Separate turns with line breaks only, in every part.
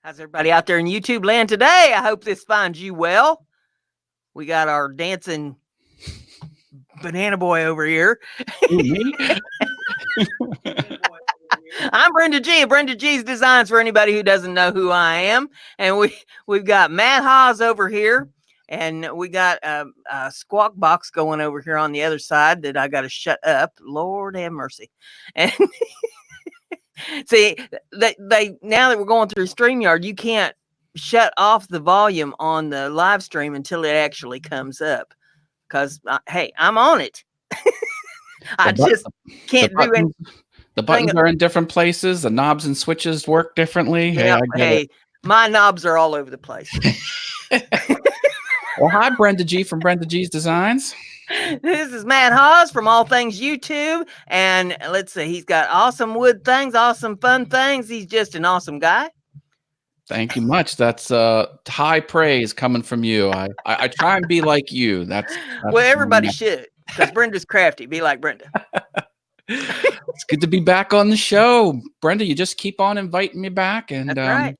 How's everybody out there in YouTube land today? I hope this finds you well. We got our dancing banana boy over here.
Me?
I'm BrendaG. BrendaG's Designs for anybody who doesn't know who I am. And we've got Matt Haas over here. And we got a squawk box going over here on the other side that I got to shut up. Lord have mercy. And see, they now that we're going through StreamYard, you can't shut off the volume on the live stream until it actually comes up. Because, hey, I'm on it. I just can't do it.
The buttons are in different places. The knobs and switches work differently.
Yeah, hey, my knobs are all over the place.
Well, hi, BrendaG from BrendaG's Designs.
This is Matt Haas from All Things YouTube. And let's see, he's got awesome wood things, awesome fun things. He's just an awesome guy.
Thank you much. That's high praise coming from you. I try and be like you. That's
well, everybody should, because Brenda's crafty. Be like Brenda.
It's good to be back on the show, Brenda. You just keep on inviting me back, and
that's right.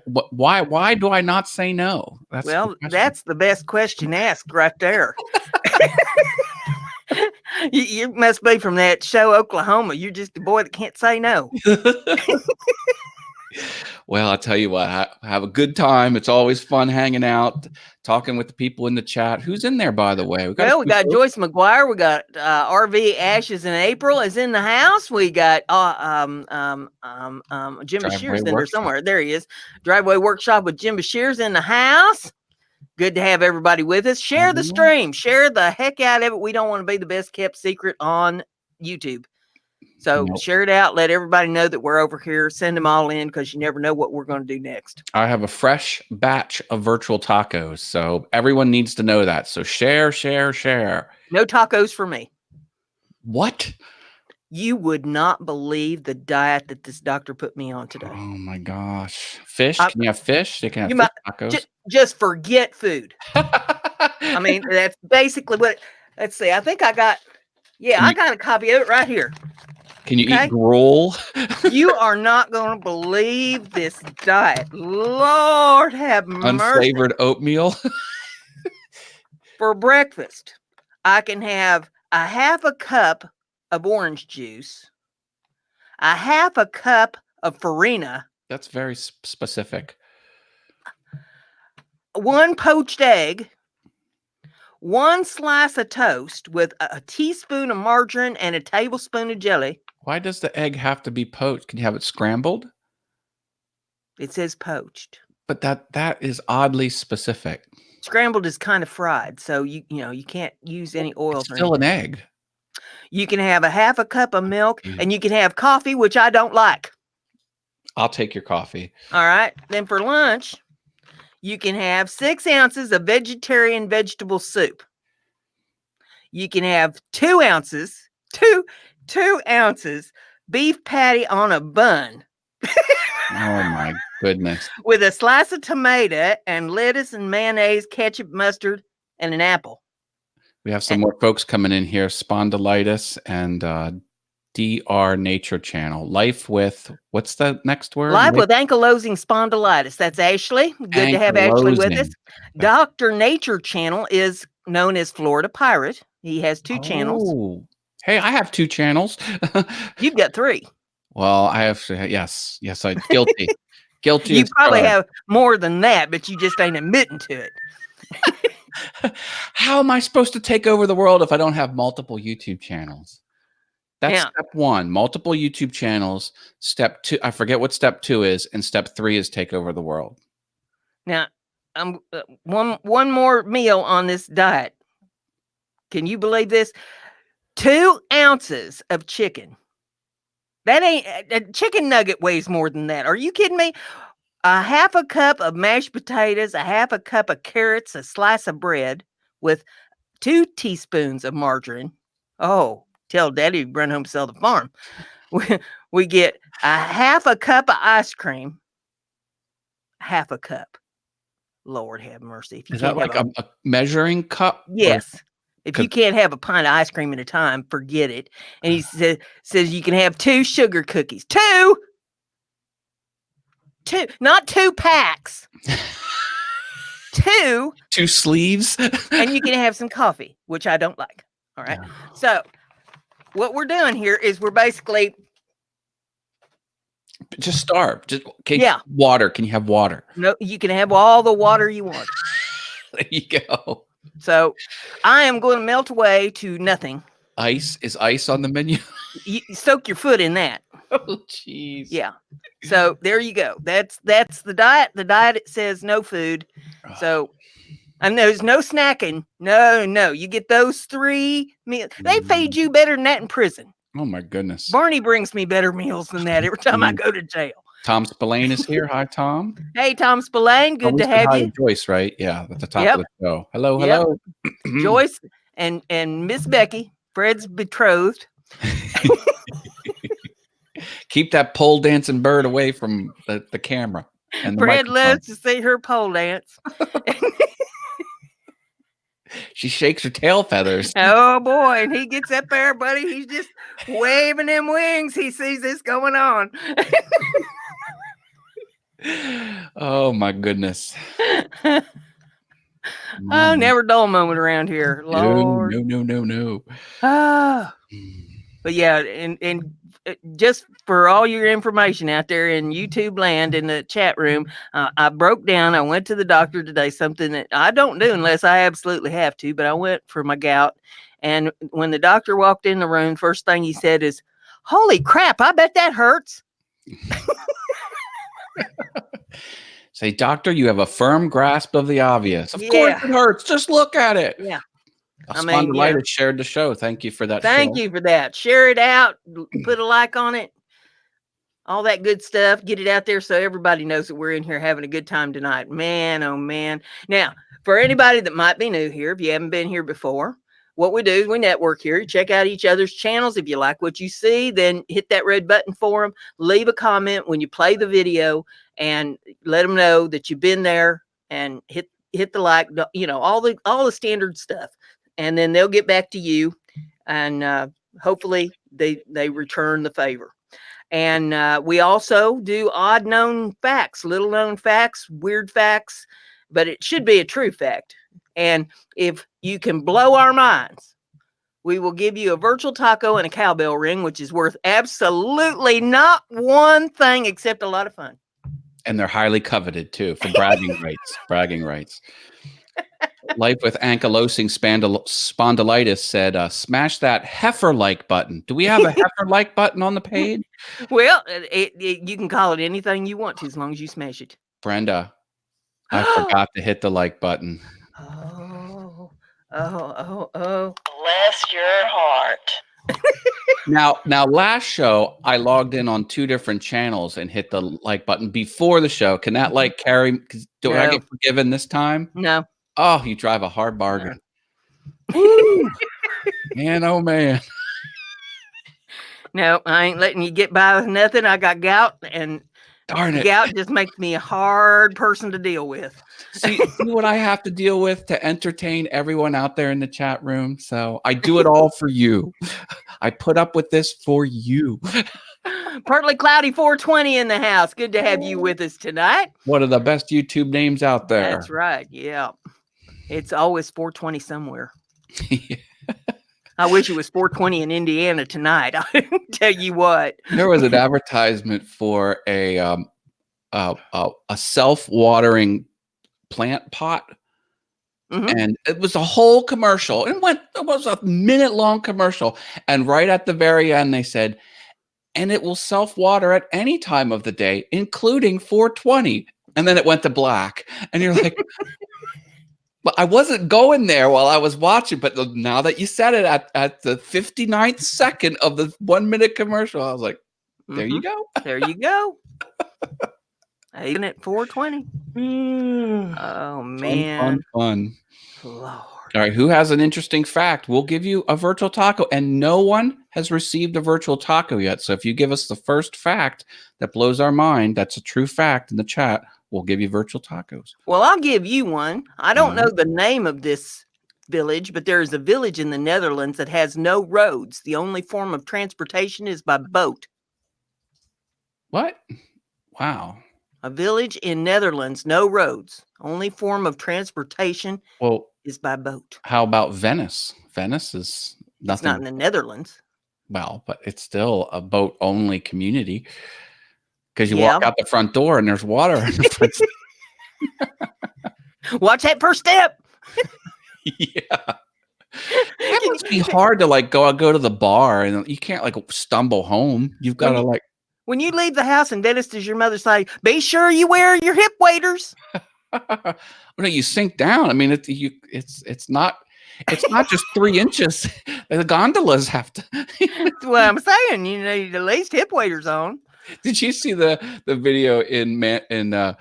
Why do I not say no?
That's the best question asked right there. You must be from that show Oklahoma. You're just the boy that can't say no.
Well, I'll tell you what, I have a good time. It's always fun hanging out, talking with the people in the chat. Who's in there, by the way?
We got Joyce McGuire. We got RV Ashes in April is in the house. We got Jim Bashir's in there somewhere. There he is. Driveway Workshop with Jim Bashir's in the house. Good to have everybody with us. Share the stream. Share the heck out of it. We don't want to be the best kept secret on YouTube. So share it out. Let everybody know that we're over here. Send them all in because you never know what we're going to do next.
I have a fresh batch of virtual tacos, so everyone needs to know that. So share, share, share.
No tacos for me.
What?
You would not believe the diet that this doctor put me on today.
Oh my gosh. Fish? Can you have fish? You can have fish tacos.
Just forget food. I mean, that's basically what, let's see. I think I got, I got a copy of it right here.
Can you eat gruel?
You are not going to believe this diet. Lord have mercy.
Unflavored oatmeal.
For breakfast, I can have a half a cup of orange juice, a half a cup of farina.
That's very specific.
One poached egg, one slice of toast with a teaspoon of margarine and a tablespoon of jelly.
Why does the egg have to be poached? Can you have it scrambled?
It says poached.
But that is oddly specific.
Scrambled is kind of fried, so you can't use any oils.
It's still an egg.
You can have a half a cup of milk, and you can have coffee, which I don't like.
I'll take your coffee.
All right. Then for lunch, you can have 6 ounces of vegetarian vegetable soup. You can have 2 ounces, 2 ounces beef patty on a bun.
Oh my goodness.
With a slice of tomato and lettuce and mayonnaise, ketchup, mustard, and an apple.
We have some more folks coming in here. Spondylitis and DR Nature Channel. Life with, what's the next word?
Life with ankylosing spondylitis. That's Ashley. Good to have Ashley with us. Dr. Nature Channel is known as Florida Pirate. He has 2 channels.
Hey, I have 2 channels.
You've got 3.
Well, I have, yes, I'm guilty. Guilty.
You probably have more than that, but you just ain't admitting to it.
How am I supposed to take over the world if I don't have multiple YouTube channels? That's step 1, multiple YouTube channels. Step 2, I forget what step 2 is, and step 3 is take over the world.
Now, one more meal on this diet. Can you believe this? 2 ounces of chicken. That ain't a chicken nugget weighs more than that. Are you kidding me? A half a cup of mashed potatoes, a half a cup of carrots, a slice of bread with 2 teaspoons of margarine. Oh, tell Daddy to run home and sell the farm. We get a half a cup of ice cream. Half a cup. Lord have mercy.
Is that like a measuring cup?
Yes. If you can't have a pint of ice cream at a time, forget it. And he says you can have 2 sugar cookies. 2 not 2 packs. 2.
2 sleeves.
And you can have some coffee, which I don't like. All right. So what we're doing here is we're basically
just starve. Just water. Can you have water?
No, you can have all the water you want.
There you go.
So I am going to melt away to nothing.
Ice? Is ice on the menu?
You soak your foot in that.
Oh, jeez.
Yeah. So there you go. That's the diet. The diet, it says no food. So, and there's no snacking. No. You get those 3 meals. They feed you better than that in prison.
Oh my goodness.
Barney brings me better meals than that every time I go to jail.
Tom Spillane is here. Hi, Tom.
Hey, Tom Spillane. Good to have you.
Joyce, right? Yeah, at the top of the show. Hello.
Joyce and Miss Becky, Fred's betrothed.
Keep that pole dancing bird away from the camera. And
Fred loves to see her pole dance.
She shakes her tail feathers.
Oh boy, and he gets up there, buddy. He's just waving them wings. He sees this going on.
Oh my goodness.
Oh, never dull moment around here. Lord.
No.
But yeah, and just for all your information out there in YouTube land in the chat room, I broke down. I went to the doctor today, something that I don't do unless I absolutely have to, but I went for my gout. And when the doctor walked in the room, first thing he said is, "Holy crap, I bet that hurts."
Say, doctor, you have a firm grasp of the obvious. Of course it hurts. Just look at it.
Yeah.
Spondylitis shared the show. Thank you for that.
Thank you for that. Share it out. Put a like on it. All that good stuff. Get it out there so everybody knows that we're in here having a good time tonight. Man, oh man. Now, for anybody that might be new here, if you haven't been here before, what we do is we network here. You check out each other's channels. If you like what you see, then hit that red button for them. Leave a comment when you play the video and let them know that you've been there, and hit the like, all the standard stuff. And then they'll get back to you, and hopefully they return the favor. And we also do odd known facts, little known facts, weird facts, but it should be a true fact. And if you can blow our minds, we will give you a virtual taco and a cowbell ring, which is worth absolutely not one thing except a lot of fun.
And they're highly coveted too for bragging rights. Bragging rights. Life with ankylosing spondylitis said, smash that heifer like button. Do we have a heifer like button on the page?
Well, you can call it anything you want to as long as you smash it.
Brenda, I forgot to hit the like button.
Oh. Bless your heart.
Now, last show, I logged in on 2 different channels and hit the like button before the show. Can that like carry? Do I get forgiven this time?
No.
Oh, you drive a hard bargain. Man, oh man.
No, I ain't letting you get by with nothing. I got gout, and
darn it,
gout just makes me a hard person to deal with.
See what I have to deal with to entertain everyone out there in the chat room. So I do it all for you. I put up with this for you.
Partly Cloudy 420 in the house. Good to have you with us tonight.
One of the best YouTube names out there.
That's right. Yeah. It's always 420 somewhere.
Yeah.
I wish it was 420 in Indiana tonight. I tell you what.
There was an advertisement for a self-watering plant pot. Mm-hmm. And it was a whole commercial. It was a minute-long commercial. And right at the very end, they said, and it will self-water at any time of the day, including 420. And then it went to black. And you're like, but I wasn't going there while I was watching. But now that you said it at the 59th second of the 1 minute commercial, I was like, there you go.
There you go. Even at 420. Oh, man.
Fun.
Lord.
All right. Who has an interesting fact? We'll give you a virtual taco. And no one has received a virtual taco yet. So if you give us the first fact that blows our mind, that's a true fact in the chat, we'll give you virtual tacos.
Well, I'll give you one. I don't know the name of this village, but there is a village in the Netherlands that has no roads. The only form of transportation is by boat.
What? Wow.
A village in Netherlands, no roads. Only form of transportation
Well,
is by boat.
how about Venice? Venice is
It's not
nothing.
in the Netherlands.
Well, but it's still a boat only community because you walk
Yeah.
out the front door and there's water in the front.
Watch that first step.
Yeah. That must be hard to like go to the bar and you can't like stumble home. You've got to like
when you leave the house in Venice, does your mother say, "Be sure you wear your hip waders"?
no, you sink down. I mean, it's not just 3 inches. The gondolas have to.
That's what I'm saying. You need at least hip waders on.
Did you see the video in the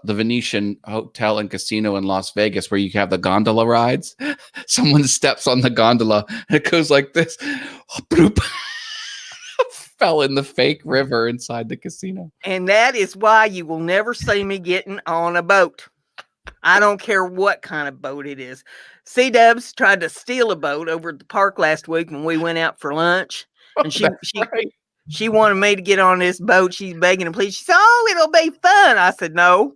Venetian Hotel and Casino in Las Vegas where you have the gondola rides? Someone steps on the gondola and it goes like this. Bloop. Fell in the fake river inside the casino.
And that is why you will never see me getting on a boat. I don't care what kind of boat it is. C-Dubs tried to steal a boat over at the park last week when we went out for lunch. And she wanted me to get on this boat. She's begging and pleading. She said, "Oh, it'll be fun." I said, "No."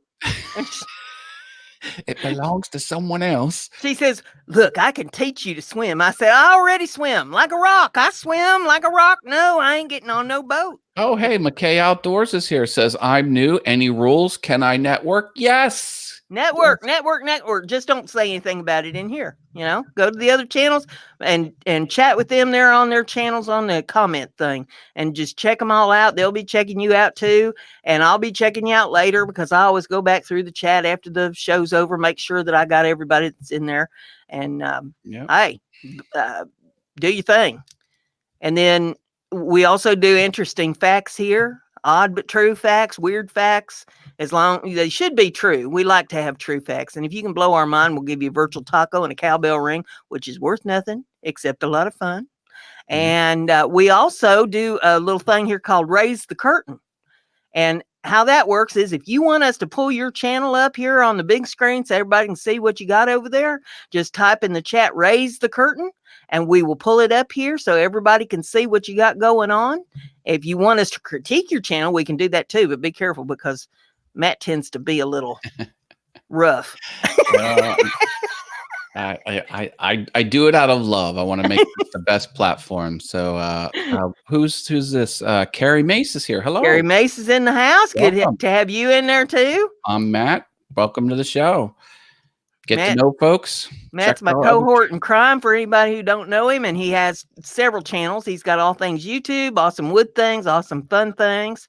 It belongs to someone else.
She says, "Look, I can teach you to swim." I said, "I already swim like a rock. I swim like a rock. No, I ain't getting on no boat."
Oh, hey, McKay Outdoors is here. Says, "I'm new. Any rules? Can I network?" Yes.
Network. Just don't say anything about it in here. Go to the other channels and chat with them. They're on their channels on the comment thing, and just check them all out. They'll be checking you out too, and I'll be checking you out later because I always go back through the chat after the show's over, make sure that I got everybody that's in there, and hey, do your thing. And then we also do interesting facts here, odd but true facts, weird facts. As long they should be true. We like to have true facts. And if you can blow our mind, we'll give you a virtual taco and a cowbell ring, which is worth nothing except a lot of fun. And we also do a little thing here called Raise the Curtain. And how that works is if you want us to pull your channel up here on the big screen so everybody can see what you got over there, just type in the chat, "Raise the Curtain," and we will pull it up here so everybody can see what you got going on. If you want us to critique your channel, we can do that too, but be careful because Matt tends to be a little rough.
I do it out of love. I want to make this the best platform. So who's this? Carrie Mace is here. Hello.
Carrie Mace is in the house. Welcome. Good to have you in there too.
I'm Matt. Welcome to the show. Get to know folks.
Matt's my cohort in crime for anybody who don't know him, and he has several channels. He's got all things YouTube, awesome wood things, awesome fun things.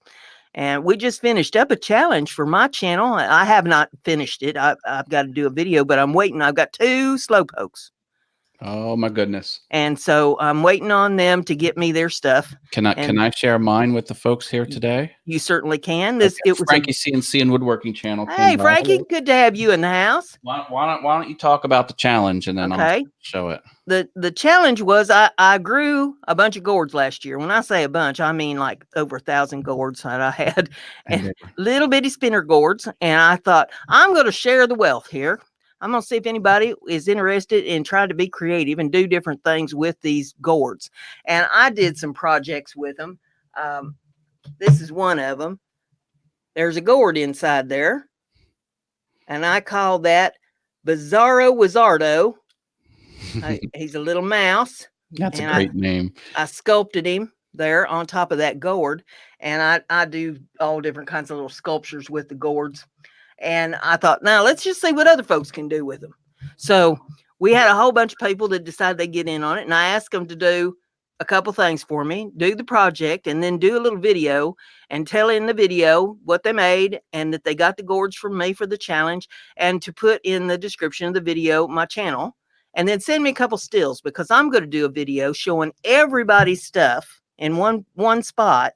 And we just finished up a challenge for my channel. I have not finished it. I've got to do a video, but I'm waiting. I've got 2 slowpokes.
Oh my goodness.
And so I'm waiting on them to get me their stuff.
Can I share mine with the folks here today?
You certainly can.
It was Frankie CNC and Woodworking Channel.
Hey Frankie, good to have you in the house.
Why don't you talk about the challenge and then I'll show it.
The challenge was I grew a bunch of gourds last year. When I say a bunch, I mean like over 1,000 gourds that I had, and little bitty spinner gourds. And I thought, I'm going to share the wealth here. I'm going to see if anybody is interested in trying to be creative and do different things with these gourds. And I did some projects with them. This is one of them. There's a gourd inside there. And I call that Bizarro Wizardo. He's a little mouse.
That's a great name.
I sculpted him there on top of that gourd. And I do all different kinds of little sculptures with the gourds. And I thought, now let's just see what other folks can do with them. So we had a whole bunch of people that decided they'd get in on it. And I asked them to do a couple things for me, do the project, and then do a little video and tell in the video what they made and that they got the gourds from me for the challenge, and to put in the description of the video my channel, and then send me a couple stills because I'm going to do a video showing everybody's stuff in one spot.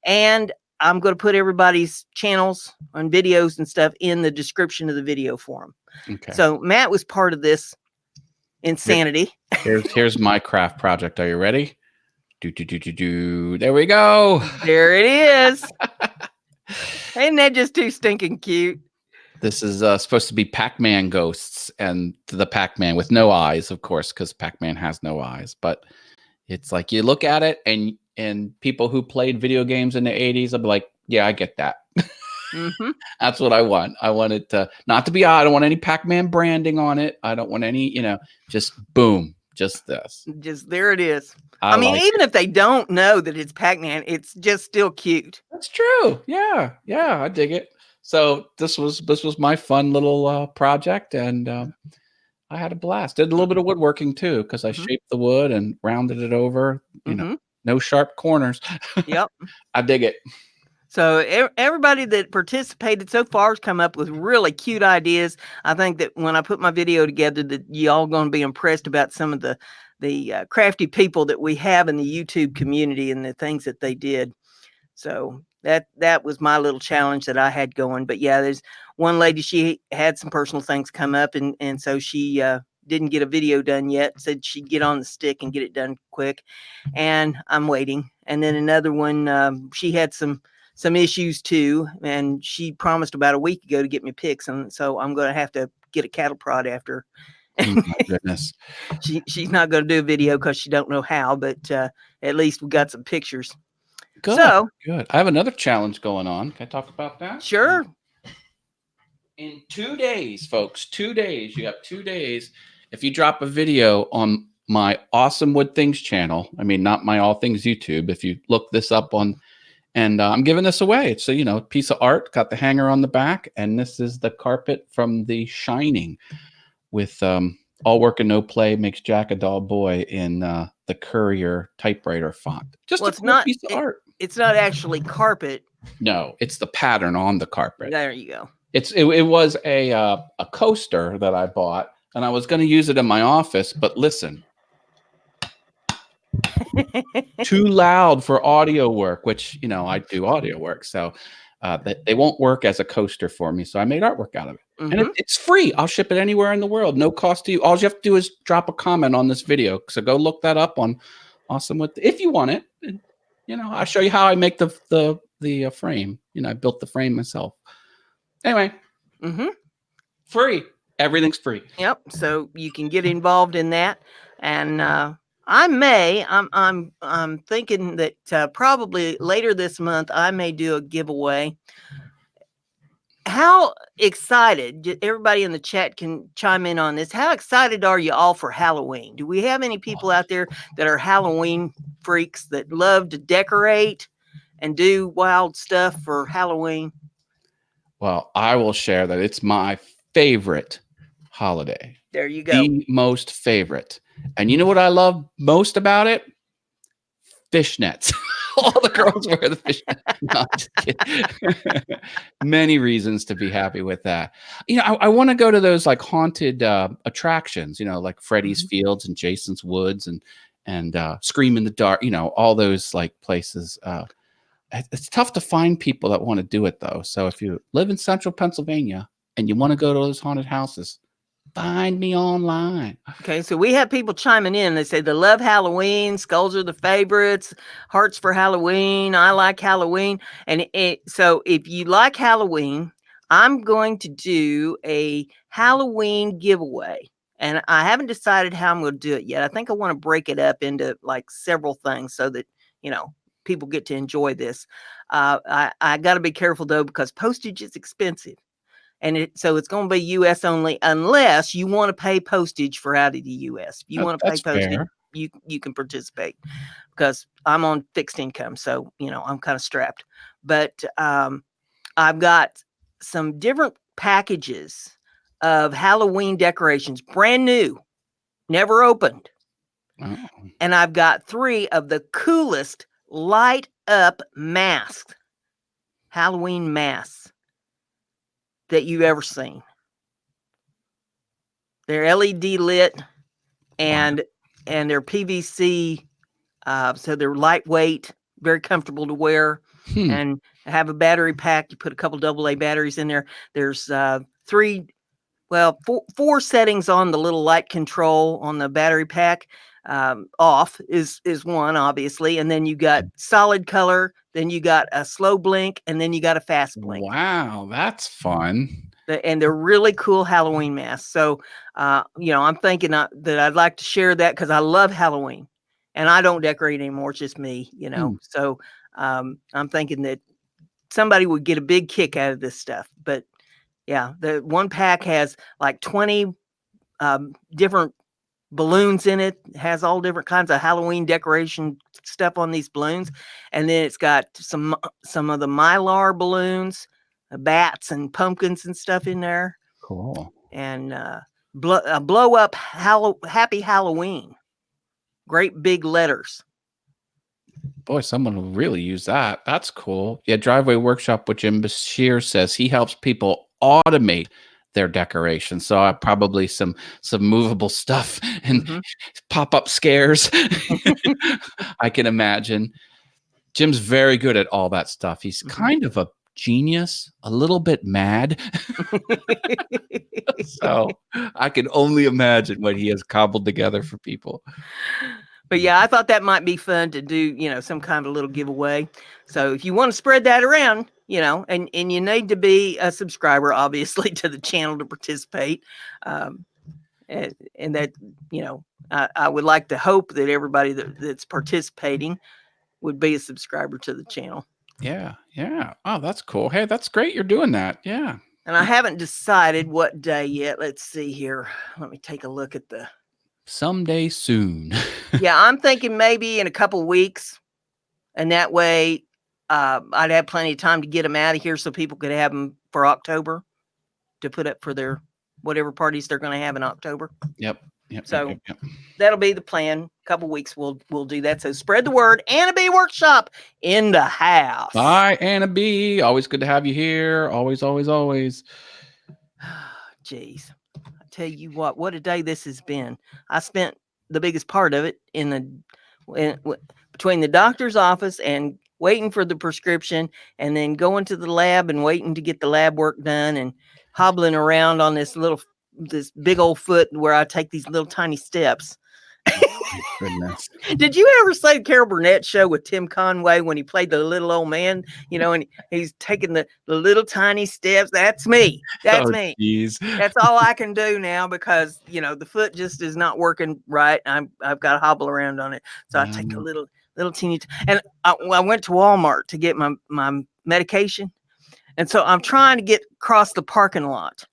And I'm going to put everybody's channels and videos and stuff in the description of the video for them. Okay. So Matt was part of this insanity.
Here's my craft project. Are you ready? There we go.
There it is. Ain't that just too stinking cute?
This is supposed to be Pac-Man ghosts, and the Pac-Man with no eyes, of course, because Pac-Man has no eyes. But it's like you look at it, and people who played video games in the 80s will be like, yeah, I get that.
Mm-hmm.
That's what I want. I want it to not to be odd. I don't want any Pac-Man branding on it. I don't want any, just boom, just this.
Just there it is.
I
I mean,
like
even
it.
if they don't know that it's Pac-Man, it's just still cute.
That's true. Yeah, yeah, I dig it. So this was my fun little project, and I had a blast. Did a little bit of woodworking too, because I
Mm-hmm.
shaped the wood and rounded it over.
Mm-hmm.
No sharp corners.
Yep.
I dig it.
So everybody that participated so far has come up with really cute ideas. I think that when I put my video together, that y'all going to be impressed about some of the crafty people that we have in the YouTube community and the things that they did. So that was my little challenge that I had going. But yeah, there's one lady, she had some personal things come up, and so she didn't get a video done yet. Said she'd get on the stick and get it done quick, and I'm waiting. And then another one, she had some issues too, and she promised about a week ago to get me pics, and so I'm going to have to get a cattle prod after.
Oh my goodness.
She's not going to do a video because she don't know how, but at least we got some pictures.
Good,
So
good. I have another challenge going on. Can I talk about that?
sure.
In 2 days, folks, 2 days. You have 2 days. If you drop a video on my Awesome Wood Things channel, I mean, not my All Things YouTube. If you look this up on, and I'm giving this away. It's a piece of art. Got the hanger on the back, and this is the carpet from The Shining, with all work and no play makes Jack a dull boy in the Courier typewriter font. Just
Well,
a cool piece of art.
it's not actually carpet.
No, it's the pattern on the carpet.
There you go.
It was a coaster that I bought, and I was going to use it in my office. But listen, too loud for audio work, which I do audio work, so they won't work as a coaster for me. So I made artwork out of it, and
Mm-hmm.
it's free. I'll ship it anywhere in the world, no cost to you. All you have to do is drop a comment on this video. So go look that up on Awesome With if you want it. And, I'll show you how I make the frame. I built the frame myself. Anyway.
Mm-hmm.
Free. Everything's free.
Yep. So you can get involved in that, and I'm thinking that probably later this month I may do a giveaway. How excited? Everybody in the chat can chime in on this. How excited are you all for Halloween? Do we have any people out there that are Halloween freaks that love to decorate and do wild stuff for Halloween?
Well, I will share that it's my favorite holiday.
There you go.
The most favorite. And you know what I love most about it? Fishnets. All the girls wear the fishnet. No, I'm just kidding. Many reasons to be happy with that. I want to go to those like haunted attractions, like Freddy's Fields and Jason's Woods and Scream in the Dark, all those like places. It's tough to find people that want to do it though. So if you live in central Pennsylvania and you want to go to those haunted houses, find me online.
Okay, so we have people chiming in. They say they love Halloween. Skulls are the favorites. Hearts for Halloween. I like Halloween. And so if you like Halloween, I'm going to do a Halloween giveaway. And I haven't decided how I'm going to do it yet. I think I want to break it up into like several things so that, people get to enjoy this. I got to be careful though, because postage is expensive. And so it's going to be U.S. only unless you want to pay postage for out of the U.S. If you want to pay
That's
postage,
fair.
you can participate, because I'm on fixed income. So, I'm kind of strapped. But I've got some different packages of Halloween decorations, brand new, never opened.
Oh.
And I've got 3 of the coolest light up masks, Halloween masks that you've ever seen. They're LED lit, and they're PVC, so they're lightweight, very comfortable to wear, and have a battery pack. You put a couple AA batteries in there. There's 4 settings on the little light control on the battery pack. Off is one, obviously, and then you got solid color, then you got a slow blink, and then you got a fast blink.
Wow, that's fun.
And they're really cool Halloween masks. So, I'm thinking that I'd like to share that because I love Halloween, and I don't decorate anymore. It's just me, So I'm thinking that somebody would get a big kick out of this stuff. But yeah, the one pack has like 20 different balloons in it. It has all different kinds of Halloween decoration stuff on these balloons, and then it's got some of the Mylar balloons, bats and pumpkins and stuff in there.
Cool.
And blow up Happy Halloween. Great big letters.
Boy, someone will really use that. That's cool. Yeah, Driveway Workshop, which Jim Bashir says he helps people automate their decorations. So probably some movable stuff and pop-up scares. I can imagine. Jim's very good at all that stuff. He's kind of a genius, a little bit mad. So I can only imagine what he has cobbled together for people.
But yeah, I thought that might be fun to do, some kind of a little giveaway. So if you want to spread that around, and you need to be a subscriber, obviously, to the channel to participate. And that, I would like to hope that everybody that's participating would be a subscriber to the channel.
Yeah. Yeah. Oh, that's cool. Hey, that's great. You're doing that. Yeah.
And I haven't decided what day yet. Let's see here. Let me take a look at the...
Someday soon.
Yeah, I'm thinking maybe in a couple weeks. And that way I'd have plenty of time to get them out of here so people could have them for October to put up for their whatever parties they're going to have in October.
Yep.
So that'll be the plan. A couple weeks we'll do that. So spread the word. Anna B Workshop in the house.
Bye, Anna B. Always good to have you here. Always, always, always.
Jeez. I tell you what a day this has been. I spent the biggest part of it between the doctor's office and waiting for the prescription, and then going to the lab and waiting to get the lab work done, and hobbling around on this big old foot where I take these little tiny steps.
Goodness.
Did you ever see the Carol Burnett show with Tim Conway when he played the little old man, and he's taking the little tiny steps? That's me. That's me.
Geez.
That's all I can do now because, the foot just is not working right. I've got to hobble around on it. So I take a little teeny, and I went to Walmart to get my medication. And so I'm trying to get across the parking lot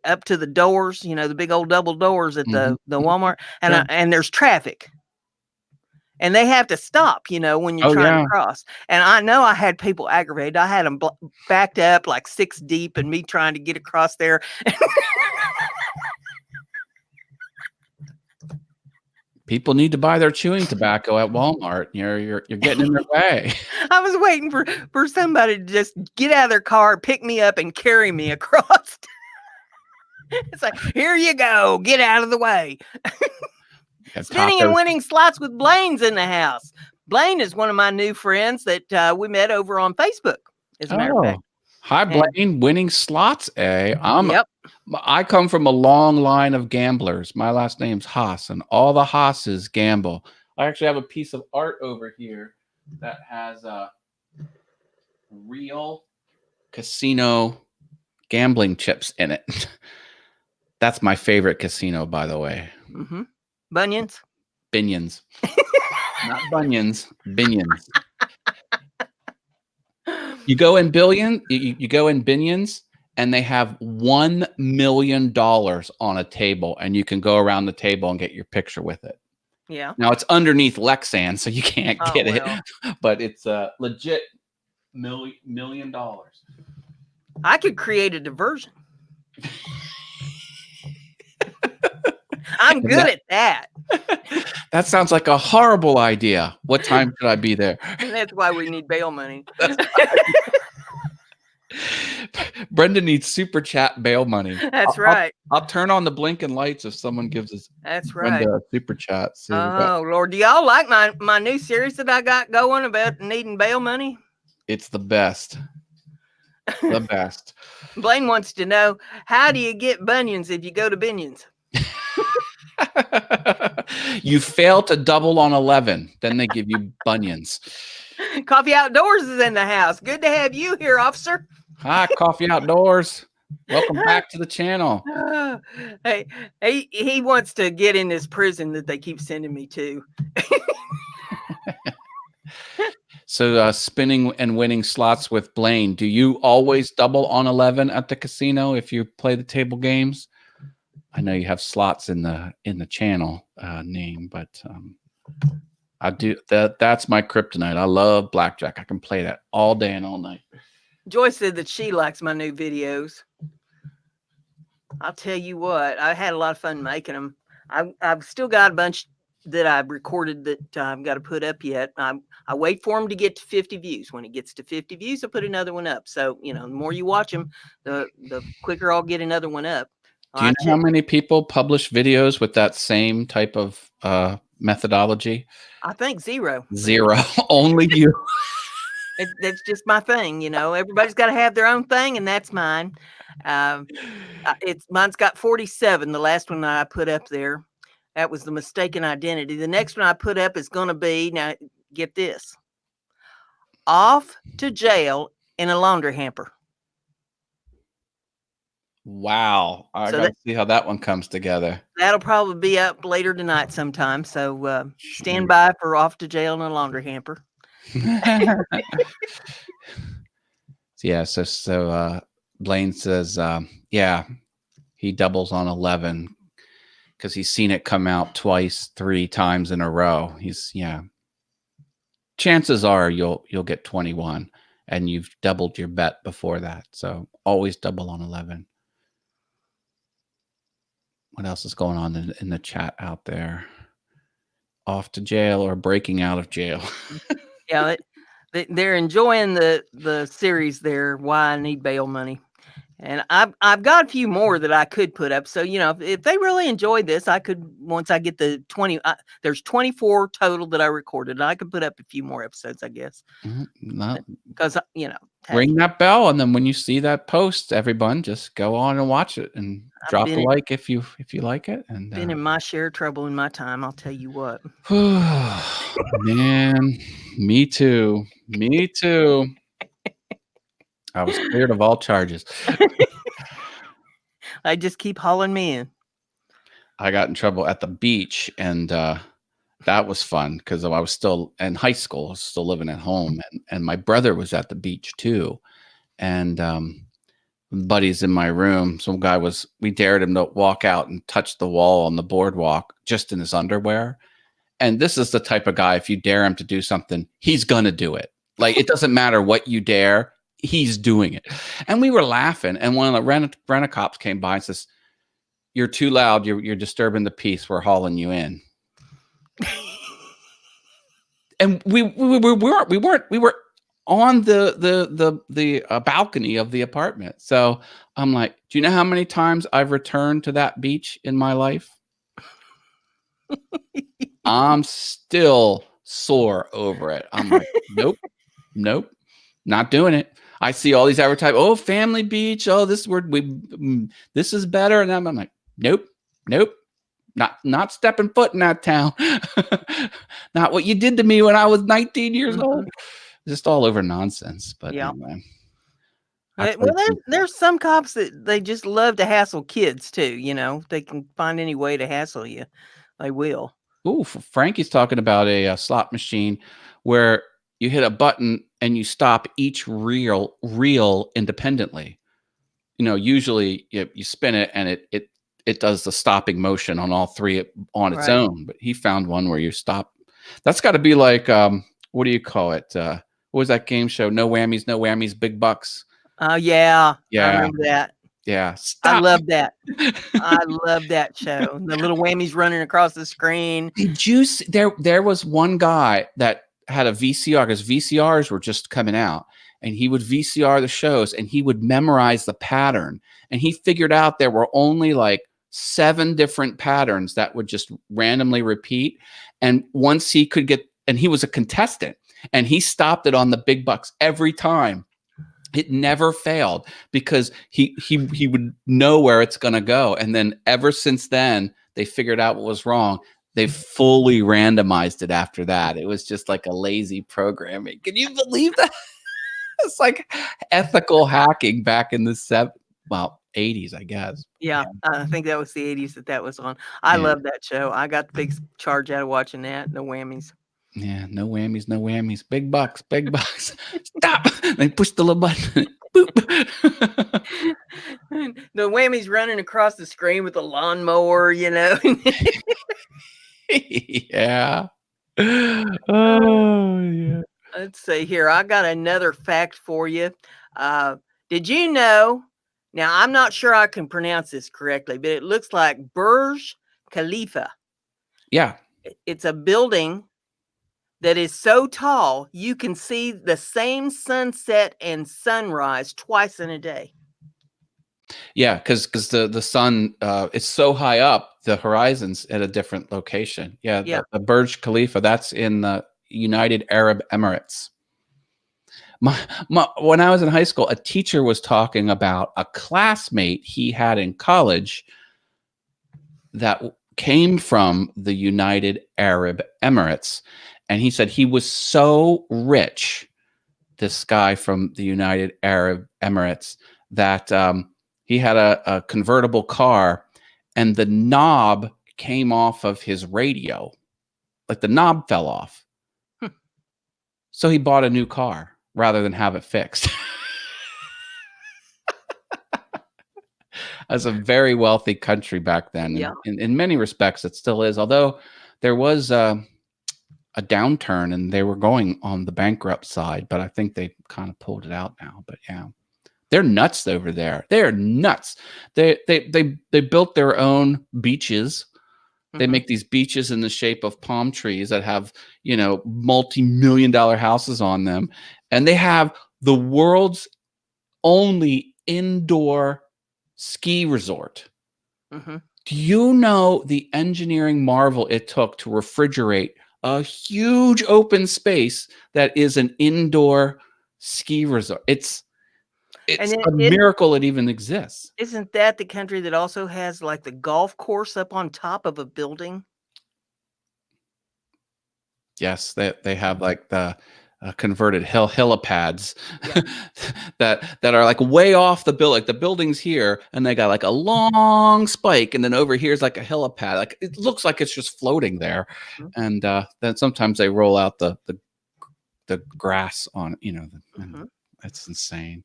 up to the doors, the big old double doors at the Walmart, and there's traffic, and they have to stop, when you're trying to cross. And I know I had people aggravated. I had them backed up like 6 deep, and me trying to get across there.
People need to buy their chewing tobacco at Walmart. You're getting in their way.
I was waiting for somebody to just get out of their car, pick me up, and carry me across. It's like, here you go. Get out of the way. Spinning and winning slots with Blaine's in the house. Blaine is one of my new friends that we met over on Facebook, as a matter of fact.
Hi, Blaine. Winning slots, eh?
Yep.
I come from a long line of gamblers. My last name's Haas, and all the Haas's gamble. I actually have a piece of art over here that has real casino gambling chips in it. That's my favorite casino, by the way.
Bunions?
Binions. Not bunions, binions. You go in you go in Binions, and they have $1 million on a table, and you can go around the table and get your picture with it.
Yeah.
Now it's underneath Lexan, so you can't get it, but it's a legit $1 million.
I could create a diversion. I'm good at that.
That sounds like a horrible idea. What time should I be there?
And that's why we need bail money.
Brenda needs super chat bail money.
That's right.
I'll turn on the blinking lights if someone gives us Brenda a super chat.
Oh, Lord. Do y'all like my new series that I got going about needing bail money?
It's the best. The best.
Blaine wants to know, how do you get bunions if you go to Binions?
You fail to double on 11, then they give you bunions.
Coffee Outdoors is in the house. Good to have you here, officer.
Hi, Coffee Outdoors. Welcome back to the channel.
Hey, he wants to get in this prison that they keep sending me to.
So spinning and winning slots with Blaine. Do you always double on 11 at the casino if you play the table games? I know you have slots in the channel name, but I do that's my kryptonite. I love blackjack. I can play that all day and all night.
Joyce said that she likes my new videos. I'll tell you what, I had a lot of fun making them. I've still got a bunch that I've recorded that I've got to put up yet. I wait for them to get to 50 views. When it gets to 50 views, I put another one up. So, the more you watch them, the quicker I'll get another one up.
Do you know how many people publish videos with that same type of methodology?
I think zero.
Zero. Only you.
That's just my thing. Everybody's got to have their own thing, and that's mine. Mine's got 47. The last one that I put up there, that was the mistaken identity. The next one I put up is going to be, now get this, off to jail in a laundry hamper.
Wow. I got to see how that one comes together.
That'll probably be up later tonight sometime. So stand by for off to jail in a laundry hamper.
Yeah. So Blaine says, yeah, he doubles on 11 because he's seen it come out twice, 3 times in a row. Chances are you'll get 21 and you've doubled your bet before that. So always double on 11. What else is going on in the chat out there? Off to jail or breaking out of jail.
Yeah, they're enjoying the series there, Why I Need Bail Money. And I've got a few more that I could put up. So, if they really enjoyed this, I could, once I get the 20, there's 24 total that I recorded. I could put up a few more episodes, I guess. Because,
ring that bell. And then when you see that post, everyone just go on and watch it and drop a like if you like it. And
been in my share of trouble in my time. I'll tell you what.
Man, me too. Me too. I was cleared of all charges.
I just keep hauling me in.
I got in trouble at the beach, and that was fun because I was still in high school, I was still living at home, and my brother was at the beach too. And buddies in my room, we dared him to walk out and touch the wall on the boardwalk just in his underwear. And this is the type of guy, if you dare him to do something, he's going to do it. Like, it doesn't matter what you dare, he's doing it. And we were laughing. And one of the rent-a-cops came by and says, "You're too loud. You're disturbing the peace. We're hauling you in." And we were on the balcony of the apartment. So I'm like, do you know how many times I've returned to that beach in my life? I'm still sore over it. I'm like, nope, not doing it. I see all these advertisements. Oh, family beach. Oh, this is better. And I'm like, nope, not stepping foot in that town. Not what you did to me when I was 19 years old. Just all over nonsense. But anyway.
Well, there's some cops that they just love to hassle kids too. They can find any way to hassle you. They will.
Ooh, Frankie's talking about a slot machine where you hit a button and you stop each reel independently. Usually you spin it and it does the stopping motion on all 3 on its own. But he found one where you stop. That's got to be like, what do you call it? What was that game show? No whammies, big bucks.
Oh, yeah. I remember that.
Yeah.
Stop. I love that. I love that show. The little whammies running across the screen.
Did you see, there was one guy that had a VCR because VCRs were just coming out, and he would VCR the shows and he would memorize the pattern, and he figured out there were only like 7 different patterns that would just randomly repeat. And once he could get, and he was a contestant, and he stopped it on the big bucks every time. It never failed because he would know where it's going to go. And then ever since then, they figured out what was wrong. They fully randomized it after that. It was just like a lazy programming. Can you believe that? It's like ethical hacking back in the 80s, I guess.
Yeah, I think that was the 80s that was on. I love that show. I got the big charge out of watching that. No whammies.
Yeah, no whammies, no whammies. Big bucks, big bucks. Stop! They push the little button. Boop.
The whammy's running across the screen with a lawnmower, you know.
Yeah. Oh, yeah.
Let's see here. I got another fact for you. Uh, did you know? Now, I'm not sure I can pronounce this correctly, but it looks like Burj Khalifa.
Yeah.
It's a building that is so tall you can see the same sunset and sunrise twice in a day.
Yeah, because the sun it's so high up, the horizon's at a different location. Yeah,
Yeah.
the Burj Khalifa, that's in the United Arab Emirates. When I was in high school, a teacher was talking about a classmate he had in college that came from the United Arab Emirates. And he said he was so rich, this guy from the United Arab Emirates, that he had a convertible car and the knob came off of his radio. Like the knob fell off. So he bought a new car rather than have it fixed. As a very wealthy country back then.
Yeah.
And in many respects, it still is. Although there was a downturn and they were going on the bankrupt side, but I think they kind of pulled it out now. But yeah, they're nuts over there. They're nuts. They built their own beaches. They make these beaches in the shape of palm trees that have, multi-million-dollar houses on them. And they have the world's only indoor ski resort.
Mm-hmm.
Do you know the engineering marvel it took to refrigerate a huge open space that is an indoor ski resort? It's a miracle it even exists.
Isn't that the country that also has like the golf course up on top of a building?
Yes, they have like the converted helipads
Yeah.
that are like way off the building. Like the building's here, and they got like a long spike, and then over here is like a helipad. Like it looks like it's just floating there, and then sometimes they roll out the grass on and it's insane,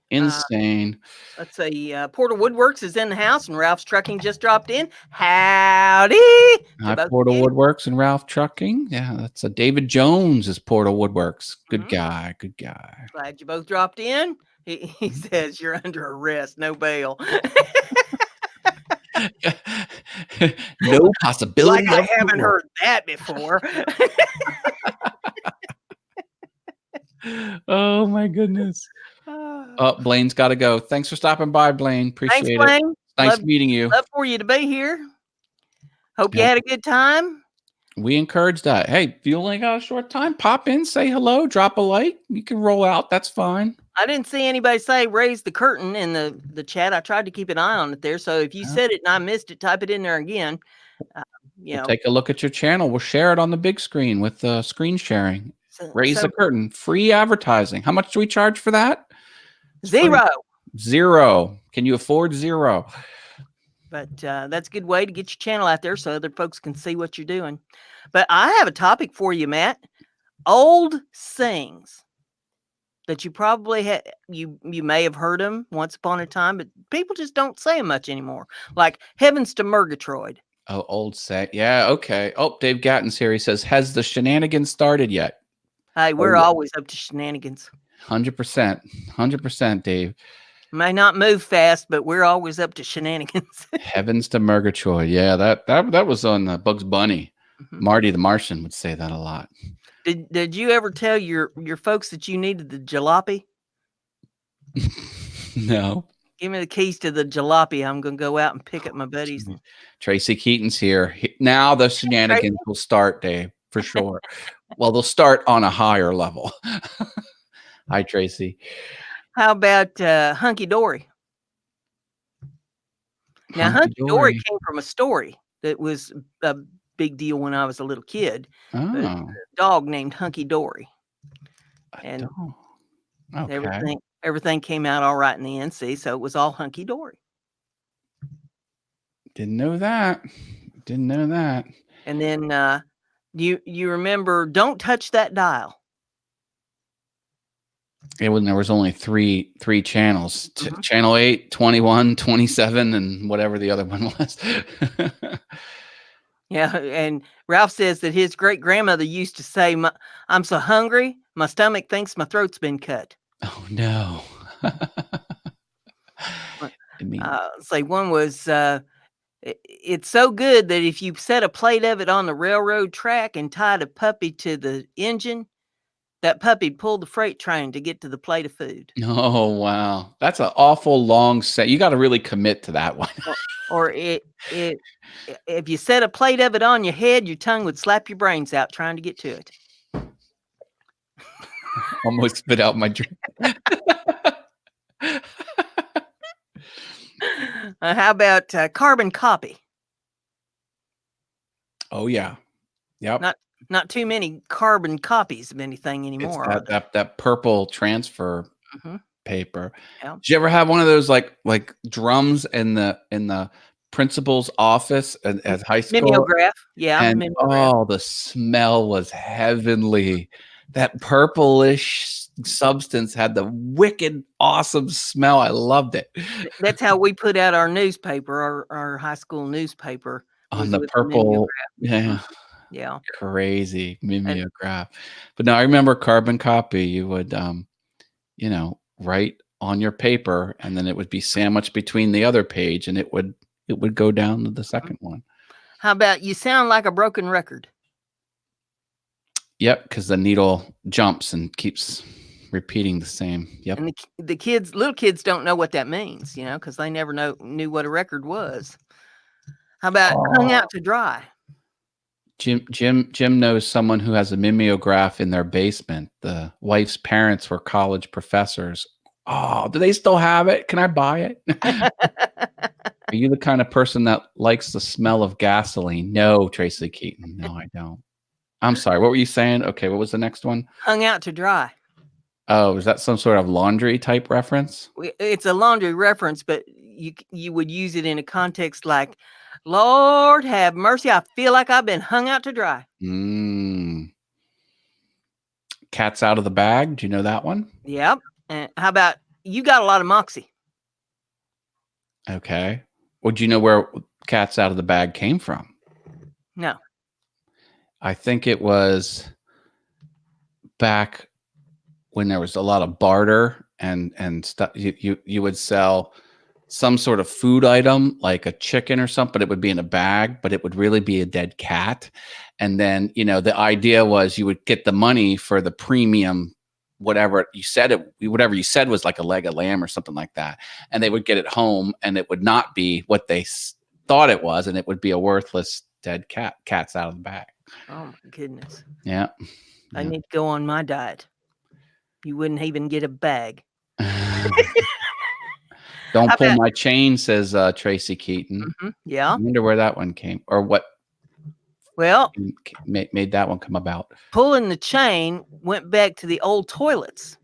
insane.
Let's see. Porter Woodworks is in the house, and Ralph's Trucking just dropped in. Howdy!
Hi, Porter Woodworks and Ralph Trucking. Yeah, that's a David Jones is Porter Woodworks. Good guy. Good guy.
Glad you both dropped in. He says you're under arrest, no bail.
No possibility.
Like I haven't heard that before.
Oh my goodness. Blaine's got to go. Thanks for stopping by, Blaine. Appreciate it.
Blaine.
Nice meeting you.
Love for you to be here. Hope you had a good time.
We encourage that. Hey, if you only got a short time, pop in, say hello, drop a like. You can roll out. That's fine.
I didn't see anybody say raise the curtain in the chat. I tried to keep an eye on it there. So if you said it and I missed it, type it in there again.
We'll take a look at your channel. We'll share it on the big screen with screen sharing. Raise the curtain. Free advertising. How much do we charge for that?
Zero.
Zero. Can you afford zero?
But that's a good way to get your channel out there so other folks can see what you're doing. But I have a topic for you, Matt. Old sayings that you probably you may have heard them once upon a time, but people just don't say them much anymore. Like heavens to Murgatroyd.
Oh, old say. Yeah, okay. Oh, Dave Gatton's here. He says, has the shenanigans started yet?
Hey, we're always up to shenanigans.
100%. 100%, Dave.
May not move fast, but we're always up to shenanigans.
Heavens to Murgatroyd. Yeah, that was on Bugs Bunny. Marty the Martian would say that a lot.
Did you ever tell your folks that you needed the jalopy?
No.
Give me the keys to the jalopy. I'm going to go out and pick up my buddies.
Tracy Keaton's here. Now the shenanigans will start, Dave, for sure. Well, they'll start on a higher level. Hi, Tracy.
How about Hunky Dory? Now, Hunky Dory came from a story that was a big deal when I was a little kid.
Oh.
A dog named Hunky Dory. And everything came out all right in the end, see, so it was all hunky dory.
Didn't know that. Didn't know that.
And then You remember, don't touch that dial.
Yeah, when there was only three channels,
Mhm.
channel 8, 21, 27, and whatever the other one was.
Yeah, and Ralph says that his great grandmother used to say, I'm so hungry, my stomach thinks my throat's been cut.
Oh no. I mean,
Say one was, it's so good that if you set a plate of it on the railroad track and tied a puppy to the engine, that puppy pulled the freight train to get to the plate of food.
oh wow. That's an awful long set. You got to really commit to that one.
Or if you set a plate of it on your head, your tongue would slap your brains out trying to get to it.
Almost spit out my drink.
How about carbon copy?
Oh yeah. Yep.
Not too many carbon copies of anything
It's
anymore, are there?
that purple transfer
Mhm.
paper.
Yeah.
Did you ever have one of those like drums in the principal's office at high school?
Mimeograph. Yeah,
And
mimeograph.
oh, the smell was heavenly. That purplish substance had the wicked awesome smell. I loved it.
That's how we put out our newspaper, our high school newspaper
On
was
the
with the
purple,
mimeograph. Mhm.
yeah,
Yeah.
crazy
And
mimeograph. But no, I remember carbon copy. You would, write on your paper, and then it would be sandwiched between the other page, and it would go down to the
mhm.
second one.
How about you sound like a broken record?
Yep, because the needle jumps and keeps repeating the same. Yep.
And the kids, little kids don't know what that means, because they never knew what a record was. How about hung
Oh.
out to dry?
Jim knows someone who has a mimeograph in their basement. The wife's parents were college professors. Oh, do they still have it? Can I buy it? Are you the kind of person that likes the smell of gasoline? No, Tracy Keaton. No, I don't. I'm sorry. What were you saying? Okay, what was the next one?
Hung out to dry.
Oh, is that some sort of laundry type reference?
It's a laundry reference, but you would use it in a context like, Lord have mercy, I feel like I've been hung out to dry.
Mm. Cat's out of the bag. Do you know that one?
Yep. And how about you got a lot of moxie?
Okay. Well, do you know where cat's out of the bag came from?
No.
I think it was back when there was a lot of barter and stuff. You would sell some sort of food item like a chicken or something, but it would be in a bag, but it would really be a dead cat. And then, the idea was you would get the money for the premium, whatever you said was like a leg of lamb or something like that. And they would get it home and it would not be what they thought it was. And it would be a worthless dead cat's out of the bag.
Oh my goodness.
Yeah.
I
Yeah.
need to go on my diet. You wouldn't even get a bag.
Don't
How
pull
about
my chain, says Tracy Keaton. I
yeah.
wonder where that one came or what
Well,
made that one come about.
pulling the chain went back to the old toilets.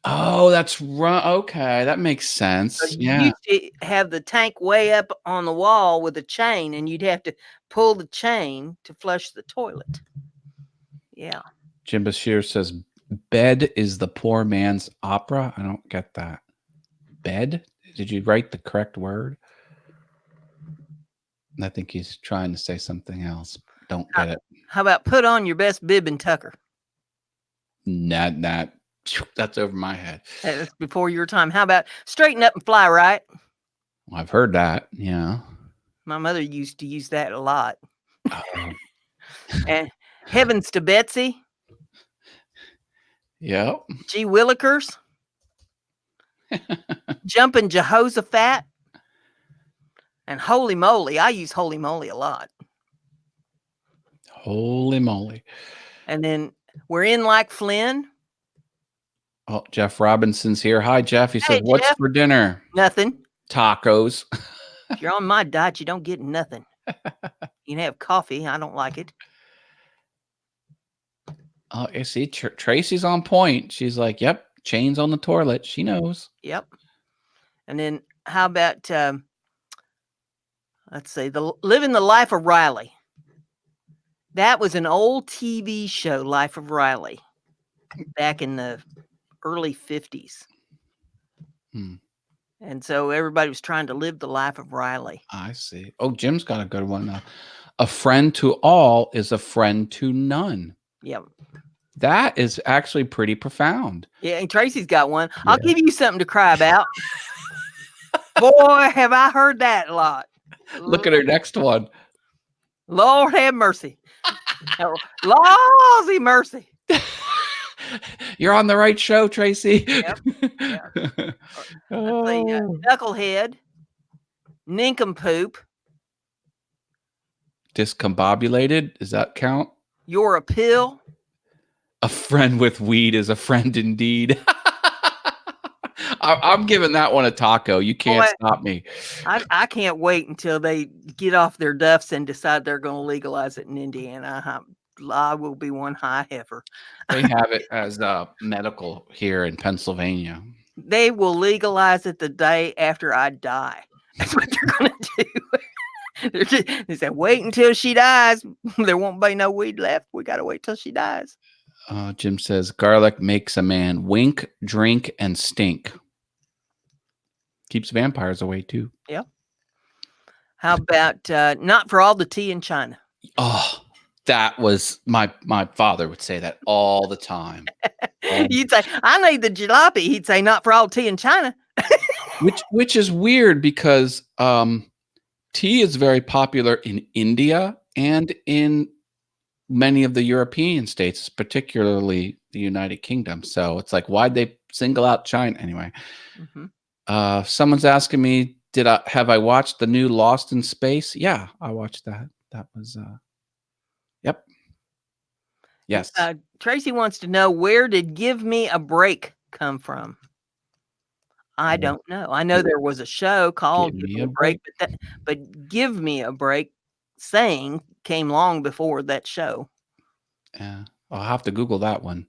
Oh, that's right. Okay, that makes sense.
You
Yeah.
used to have the tank way up on the wall with a chain, and you'd have to pull the chain to flush the toilet. Yeah.
Jim Bashir says, "Bed is the poor man's opera." I don't get that. Bed? Did you write the correct word? I think he's trying to say something else. Don't get it.
How about put on your best bib and tucker?
Not. That's over my head.
That's before your time. How about straighten up and fly right?
Well, I've heard that. Yeah.
My mother used to use that a lot.
Oh.
And heavens to Betsy,
Yep.
gee willikers, jumping Jehoshaphat, and holy moly. I use holy moly a lot.
Holy moly.
And then we're in like Flynn.
Oh, Jeff Robinson's here. Hi, Jeff. He says,
Hey,
"What's
Jeff.
for dinner?"
Nothing.
Tacos.
If you're on my diet, you don't get nothing. You can have coffee. I don't like it.
Oh, you see, Tracy's on point. She's like, "Yep, chains on the toilet." She knows.
Yep. And then how about let's see, living the life of Riley. That was an old TV show, Life of Riley, back in the early 50s. And so everybody was trying to live the life of Riley.
I see. Oh, Jim's got a good one now. A friend to all is a friend to none.
Yep.
That is actually pretty profound.
Yeah, and Tracy's got one. Yeah. I'll give you something to cry about. Boy, have I heard that a lot.
Look at her next one.
Lord have mercy. Lawsy mercy.
You're on the right show, Tracy.
Yep. Knucklehead. Nincompoop.
Discombobulated. Does that count?
You're a pill.
A friend with weed is a friend indeed. I'm giving that one a taco. You can't stop me.
I can't wait until they get off their duffs and decide they're going to legalize it in Indiana. I will be one high heifer.
They have it as medical here in Pennsylvania.
They will legalize it the day after I die. That's what they're going to do. They said, wait until she dies. There won't be no weed left. We got to wait till she dies.
Jim says, garlic makes a man wink, drink, and stink. Keeps vampires away, too.
Yeah. How about not for all the tea in China?
Oh, that was my father would say that all the time.
You'd say, I need the jalopy. He'd say, not for all tea in China.
which is weird because tea is very popular in India and in many of the European states, particularly the United Kingdom. So it's like, why'd they single out China anyway? Mm-hmm. Someone's asking me, have I watched the new Lost in Space? Yeah, I watched that. That was yep. Yes.
Tracy wants to know, where did Give Me a Break come from? I don't know. I know there was a show called Give Me a Break, but Give Me a Break saying came long before that show.
Yeah, I'll have to Google that one.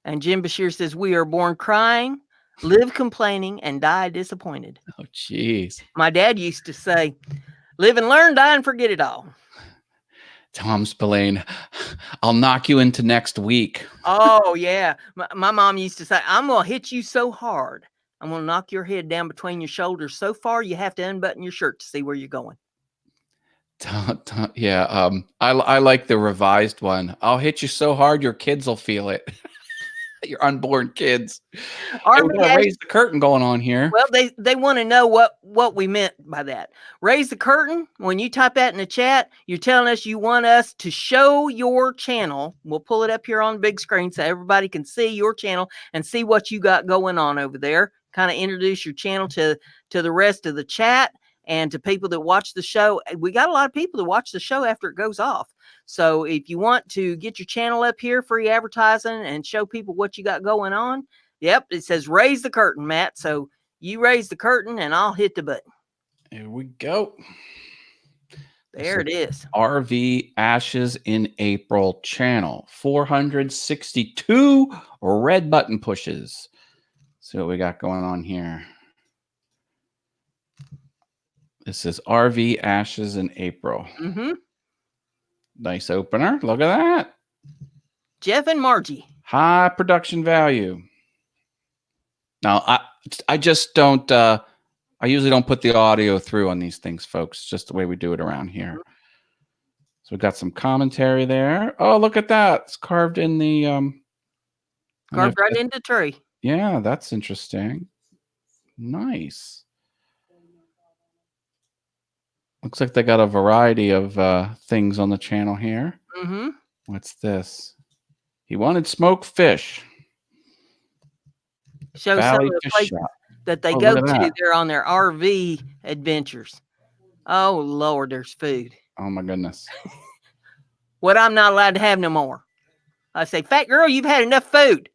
And Jim Bashir says, we are born crying, live complaining, and die disappointed.
Oh, jeez.
My dad used to say, live and learn, die and forget it all.
Tom Spillane, I'll knock you into next week.
Oh, yeah. My mom used to say, I'm going to hit you so hard. I'm going to knock your head down between your shoulders so far you have to unbutton your shirt to see where you're going.
Yeah, I like the revised one. I'll hit you so hard your kids will feel it. Your unborn kids. Hey, we gotta raise the curtain going on here.
Well, they want to know what we meant by that. Raise the curtain. When you type that in the chat, you're telling us you want us to show your channel. We'll pull it up here on the big screen so everybody can see your channel and see what you got going on over there. Kind of introduce your channel to the rest of the chat and to people that watch the show. We got a lot of people that watch the show after it goes off. So if you want to get your channel up here, free advertising, and show people what you got going on, yep, it says raise the curtain, Matt. So you raise the curtain and I'll hit the button.
Here we go.
There it is.
RV Ashes in April channel. 462 red button pushes. See what we got going on here. This is RV Ashes in April. Mm-hmm. Nice opener. Look at that.
Jeff and Margie.
High production value. Now, I just don't, I usually don't put the audio through on these things, folks. Just the way we do it around here. So we got some commentary there. Oh, look at that. It's carved in the...
carved right into the tree.
Yeah, that's interesting. Nice. Looks like they got a variety of things on the channel here. Mm-hmm. What's this? He wanted smoked fish.
Show some of the places that they go to. They're on their RV adventures. Oh, Lord, there's food.
Oh, my goodness.
What I'm not allowed to have no more. I say, fat girl, you've had enough food.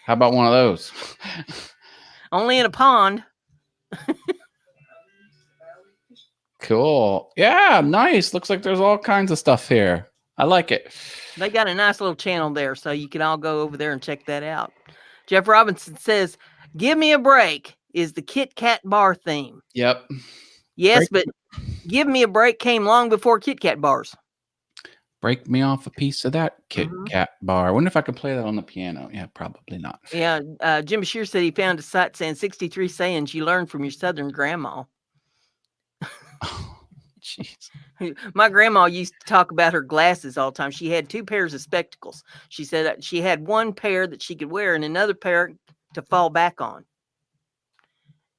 How about one of those?
Only in a pond.
Cool. Yeah, nice. Looks like there's all kinds of stuff here. I like it.
They got a nice little channel there, so you can all go over there and check that out. Jeff Robinson says, Give Me a Break is the Kit Kat bar theme.
Yep.
Yes, but Give Me a Break came long before Kit Kat bars.
break me off a piece of that Kit
Mhm.
Kat bar. I wonder if I could play that on the piano. Yeah, probably not.
Yeah, Jim Bashir said he found a site saying 63 sayings you learned from your Southern grandma.
Oh, jeez.
My grandma used to talk about her glasses all the time. She had 2 pairs of spectacles. She said she had one pair that she could wear and another pair to fall back on.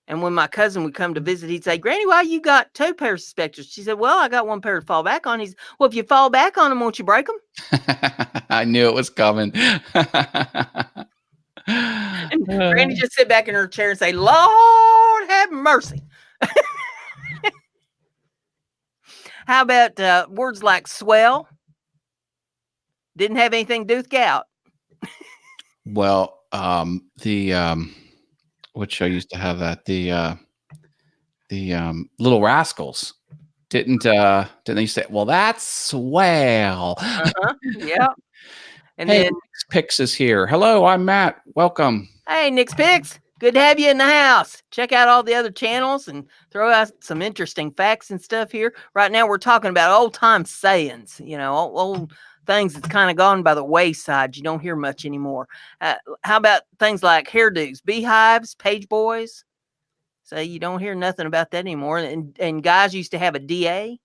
And when my cousin would come to visit, he'd say, "Granny, why you got 2 pairs of spectacles?" She said, "Well, I got one pair to fall back on." He's, "Well, if you fall back on them, won't you break them?"
I knew it was coming.
And Granny just sit back in her chair and say, "Lord have mercy." How about words like swell? Didn't have anything to do with gout.
Well, what show used to have that? The Little Rascals. Didn't they say, "Well, that's swell."
Yeah. And
Hey,
then,
Pix is here. Hello, I'm Matt. Welcome.
"Hey, Nick's Picks, good to have you in the house. Check out all the other channels and throw out some interesting facts and stuff here. Right now, we're talking about old time sayings, old things that's kind of gone by the wayside. You don't hear much anymore. How about things like hairdos, beehives, page boys? So you don't hear nothing about that anymore. And guys used to have a DA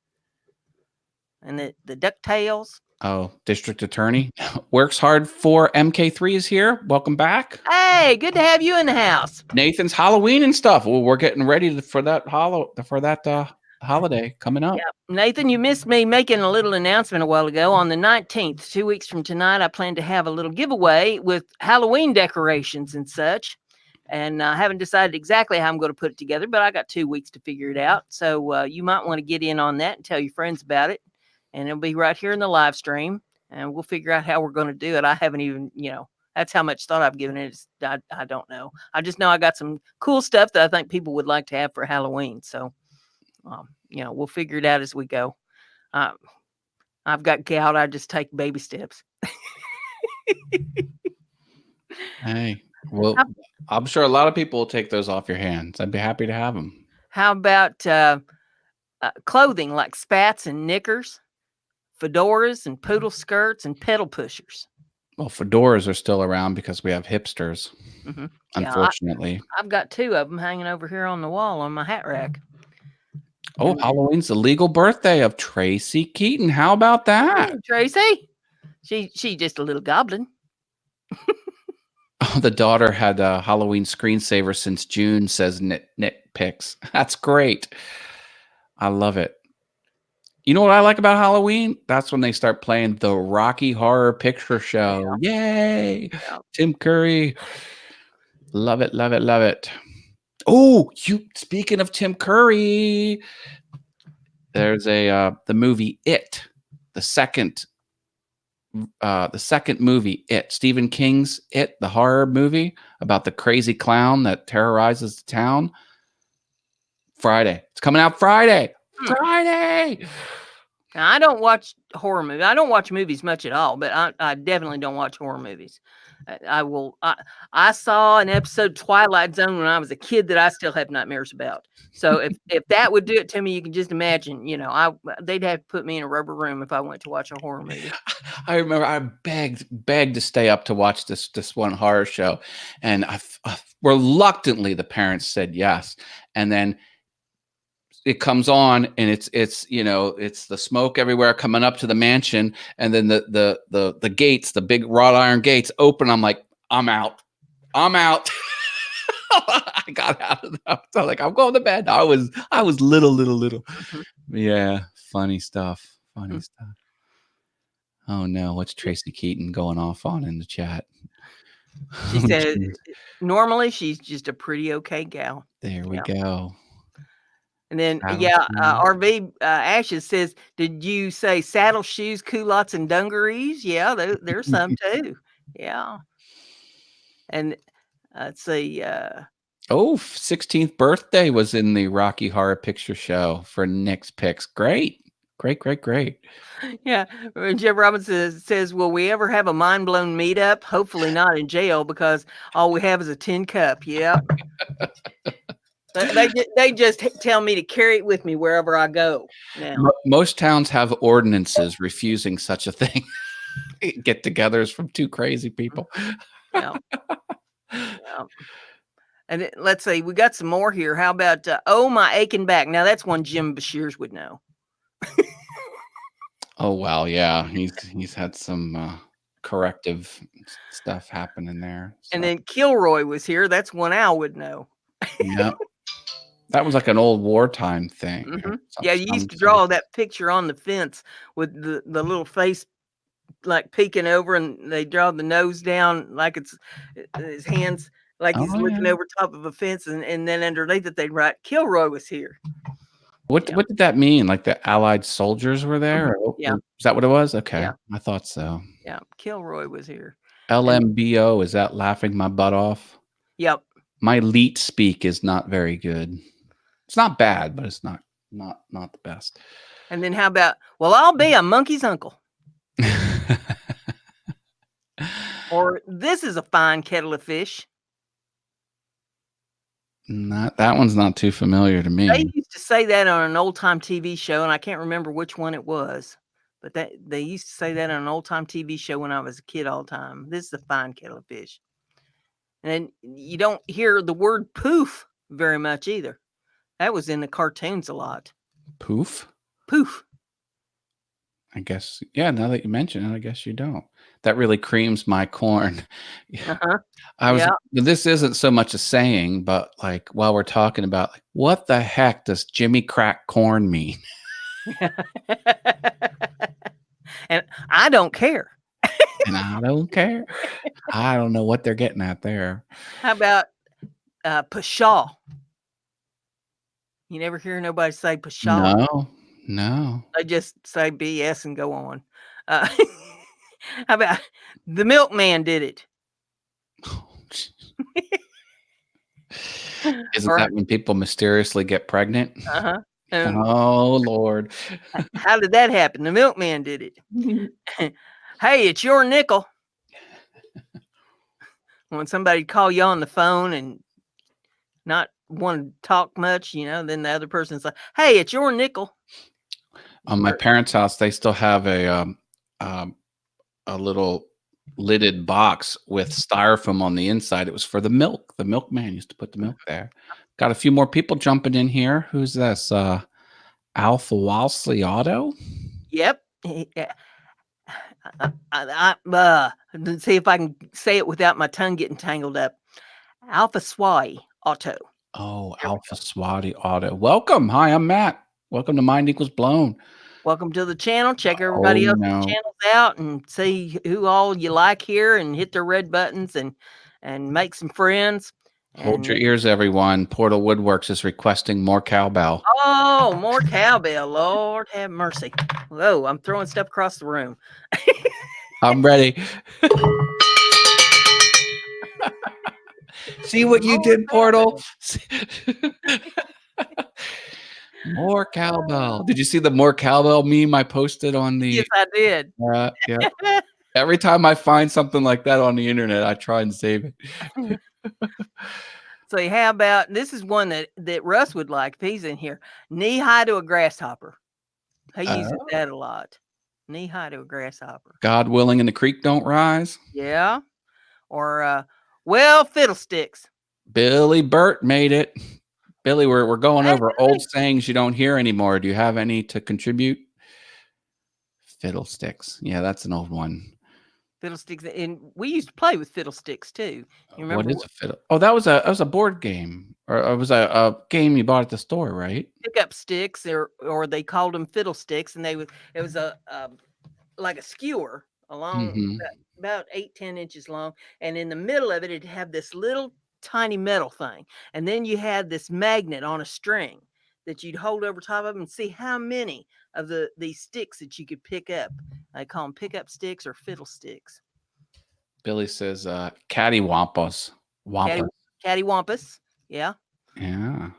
and the DuckTales.
Oh, District Attorney works hard for MK3 is here. Welcome back.
Hey, good to have you in the house.
Nathan's Halloween and stuff. Well, we're getting ready for that holiday coming up.
Yeah, Nathan, you missed me making a little announcement a while ago. On the 19th, 2 weeks from tonight, I plan to have a little giveaway with Halloween decorations and such. And I haven't decided exactly how I'm going to put it together, but I got 2 weeks to figure it out. So you might want to get in on that and tell your friends about it. And it'll be right here in the live stream. And we'll figure out how we're going to do it. I haven't even, that's how much thought I've given it. I don't know. I just know I got some cool stuff that I think people would like to have for Halloween. So, we'll figure it out as we go. Uh, I've got gout. I just take baby steps.
Hey, well, I'm sure a lot of people will take those off your hands. I'd be happy to have them.
How about clothing like spats and knickers, fedoras and poodle skirts and pedal pushers?
Well, fedoras are still around because we have hipsters,
Mm-hmm.
unfortunately.
I've got 2 of them hanging over here on the wall on my hat rack.
Oh, Halloween's the legal birthday of Tracy Keaton. How about that?
Hey, Tracy. She's just a little goblin.
Oh, the daughter had a Halloween screensaver since June, says Nick Picks. That's great. I love it. You know what I like about Halloween? That's when they start playing the Rocky Horror Picture Show. Yay!
Yeah.
Tim Curry. Love it, love it, love it. Oh, speaking of Tim Curry, there's the movie It, the second movie, It, Stephen King's It, the horror movie about the crazy clown that terrorizes the town. Friday. It's coming out Friday. Friday.
Now, I don't watch horror movies. I don't watch movies much at all, but I definitely don't watch horror movies. I will. I saw an episode Twilight Zone when I was a kid that I still have nightmares about. So if that would do it to me, you can just imagine. They'd have to put me in a rubber room if I went to watch a horror movie.
I remember I begged to stay up to watch this one horror show, and reluctantly the parents said yes, and then it comes on and it's the smoke everywhere coming up to the mansion, and then the gates, the big wrought iron gates open. I'm like, I'm out. I got out of that. So like, I'm going to bed. I was little.
Mhm.
Yeah, funny stuff.
Mhm.
Oh no, what's Tracy Keaton going off on in the chat?
She
Oh,
said
geez.
normally she's just a pretty okay gal.
There we
Yeah.
go.
And then,
Saddle shoes.
RV Ashes says, "Did you say saddle shoes, culottes, and dungarees?" Yeah, there's some too. Yeah. And let's see.
Oh, 16th birthday was in the Rocky Horror Picture Show for Nick's Picks. Great.
Yeah, Jeff Robinson says, "Will we ever have a mind blown meetup? Hopefully not in jail because all we have is a tin cup." Yeah. They just tell me to carry it with me wherever I go now.
Most towns have ordinances refusing such a thing. Get-togethers from two crazy people.
Yeah. Yeah. And let's see, we got some more here. How about "Oh My Aching Back"? Now that's one Jim Bashir's would know.
Oh well, yeah, he's had some corrective stuff happening there.
And
So
then Kilroy was here. That's one Al would know.
yeah, that was like an old wartime thing.
Hmm.
Some,
Yeah, you used
some
to
sort of
draw that picture on the fence with the little face like peeking over, and they draw the nose down like it's his hands like he's
oh
looking
yeah.
over top of a fence, and then underneath it they'd write Kilroy was here. Yeah.
What did that mean? Like the Allied soldiers were there?
Mhm.
Or
Yeah.
is that what it was? Okay,
Yeah.
I thought so.
Yeah. Kilroy was here. And
LMBO, is that laughing my butt off?
yep.
My leet speak is not very good. It's not bad, but it's not the best.
And then how about, well, I'll be a monkey's uncle. Or this is a fine kettle of fish.
Not that one's not too familiar to
They
me.
used to say that on an old time TV show, and I can't remember which one it was, but that they used to say that on an old time TV show when I was a kid all the time. This is a fine kettle of fish. And you don't hear the word poof very much either. That was in the cartoons a lot.
Poof?
Poof.
I guess, yeah, now that you mention it, I guess you don't. That really creams my corn.
Uh-huh.
I was
Yeah.
this isn't so much a saying, but like while we're talking about like what the heck does Jimmy crack corn mean?
And I don't care.
And I don't care. I don't know what they're getting at there.
How about pshaw? You never hear nobody say pshaw.
No, no.
They just say BS and go on. Uh, how about the milkman did it?
Isn't
Or
that when people mysteriously get pregnant?
uh-huh.
Oh Lord.
How did that happen? The milkman did it. Hey, it's your nickel. When somebody call you on the phone and not want to talk much, then the other person's like, "Hey, it's your nickel."
On my parents' house, they still have um, a little lidded box with styrofoam on the inside. It was for the milk. The milkman used to put the milk there. Got a few more people jumping in here. Who's this? Alpha Walsley Auto?
Yep. Let's see if I can say it without my tongue getting tangled up. Alpha Swai Auto.
Oh, Alpha Swati Auto. Welcome. Hi, I'm Matt. Welcome to Mind Equals Blown.
Welcome to the channel. Check
Oh,
everybody else's
no.
channels out and see who all you like here, and hit the red buttons and make some friends.
Hold your
And
ears, everyone. Portal Woodworks is requesting more cowbell.
oh, more cowbell. Lord have mercy. Whoa, I'm throwing stuff across the room.
I'm ready. See what you did, Portal? More cowbell. Did you see the more cowbell meme I posted on the
Yes, I did.
yeah. Every time I find something like that on the internet, I try and save it.
So how about, this is one that Russ would like if he's in here. Knee high to a grasshopper. He uses that a lot. Knee high to a grasshopper.
God willing and the creek don't rise.
Yeah. Or well, fiddlesticks.
Billy Burt made it. Billy, we're going
Hey,
over old sayings you don't hear anymore. Do you have any to contribute? Fiddlesticks. Yeah, that's an old one.
Fiddlesticks, and we used to play with fiddlesticks too. You remember
What is a fiddle? Oh, that was a board game, or it was a game you bought at the store, right?
pickup sticks, or they called them fiddlesticks, and it was a like a skewer along
Mm-hmm.
about 8-10 inches long, and in the middle of it, it'd have this little tiny metal thing, and then you had this magnet on a string that you'd hold over top of them and see how many of these sticks that you could pick up. I call them pickup sticks or fiddlesticks.
Billy says, "Cattywampus,
Catty,
wampus."
cattywampus, yeah.
Yeah.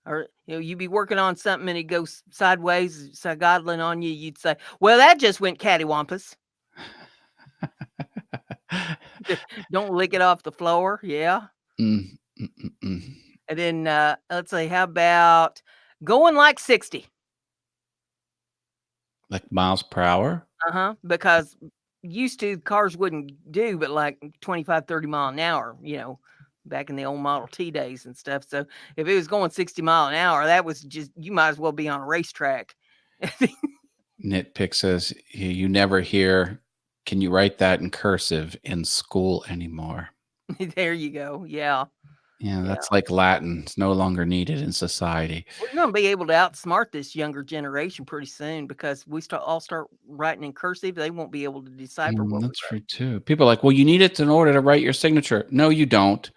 Or you be working on something and it goes sideways, godling on you. You'd say, "Well, that just went cattywampus." Don't lick it off the floor. Yeah.
Mm, mm, mm, mm.
And then, let's see, how about going like 60?
Like miles per hour?
Uh-huh, because used to cars wouldn't do but like 25, 30 mile an hour, back in the old Model T days and stuff. So if it was going 60 mile an hour, that was just you might as well be on a racetrack.
Nitpick says, you never hear, can you write that in cursive in school anymore?
There you go. Yeah.
Yeah,
Yeah.
that's like Latin. It's no longer needed in society.
We're gonna be able to outsmart this younger generation pretty soon because we all start writing in cursive. They won't be able to decipher what we
That's true too. People are like, well, you need it in order to write your signature. No, you don't.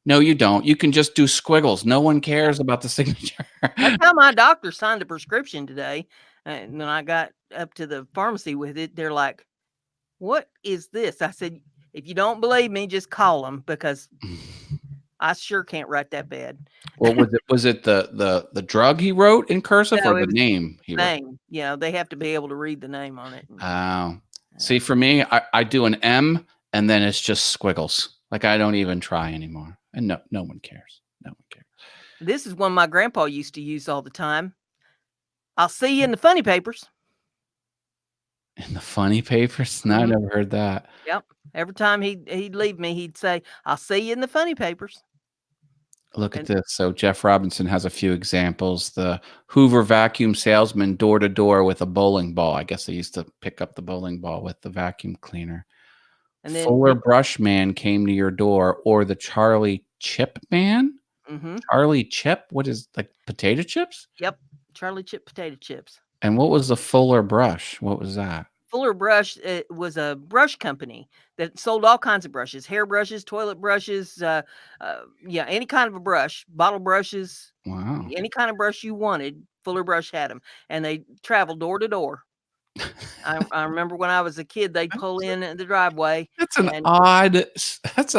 No, you don't. You can just do squiggles. No one cares about the signature.
That's how my doctor signed a prescription today. And when I got up to the pharmacy with it, they're like, "What is this?" I said, "If you don't believe me, just call them because I sure can't write that bad."
Well, was it the drug he wrote in cursive or
No,
the
it was
name he wrote?
name. They have to be able to read the name on it.
Oh. See, for me, I do an M and then it's just squiggles. Like I don't even try anymore. And no one cares. No one cares.
This is one my grandpa used to use all the time. "I'll see you in the funny papers."
In the funny papers? No, I
Mhm.
never heard that.
Yep. Every time he'd leave me, he'd say, "I'll see you in the funny papers."
Look at
And
this. So Jeff Robinson has a few examples. The Hoover vacuum salesman door to door with a bowling ball. I guess they used to pick up the bowling ball with the vacuum cleaner.
and then
Fuller Brush Man came to your door, or the Charlie Chip Man?
mhm.
Charlie Chip? What is like potato chips?
Yep. Charlie Chip potato chips.
And what was the Fuller Brush? What was that?
Fuller Brush was a brush company that sold all kinds of brushes, hair brushes, toilet brushes, yeah, any kind of a brush, bottle brushes,
Wow.
any kind of brush you wanted. Fuller Brush had them, and they traveled door to door. I remember when I was a kid, they'd pull in at the driveway,
That's an
and
odd. That's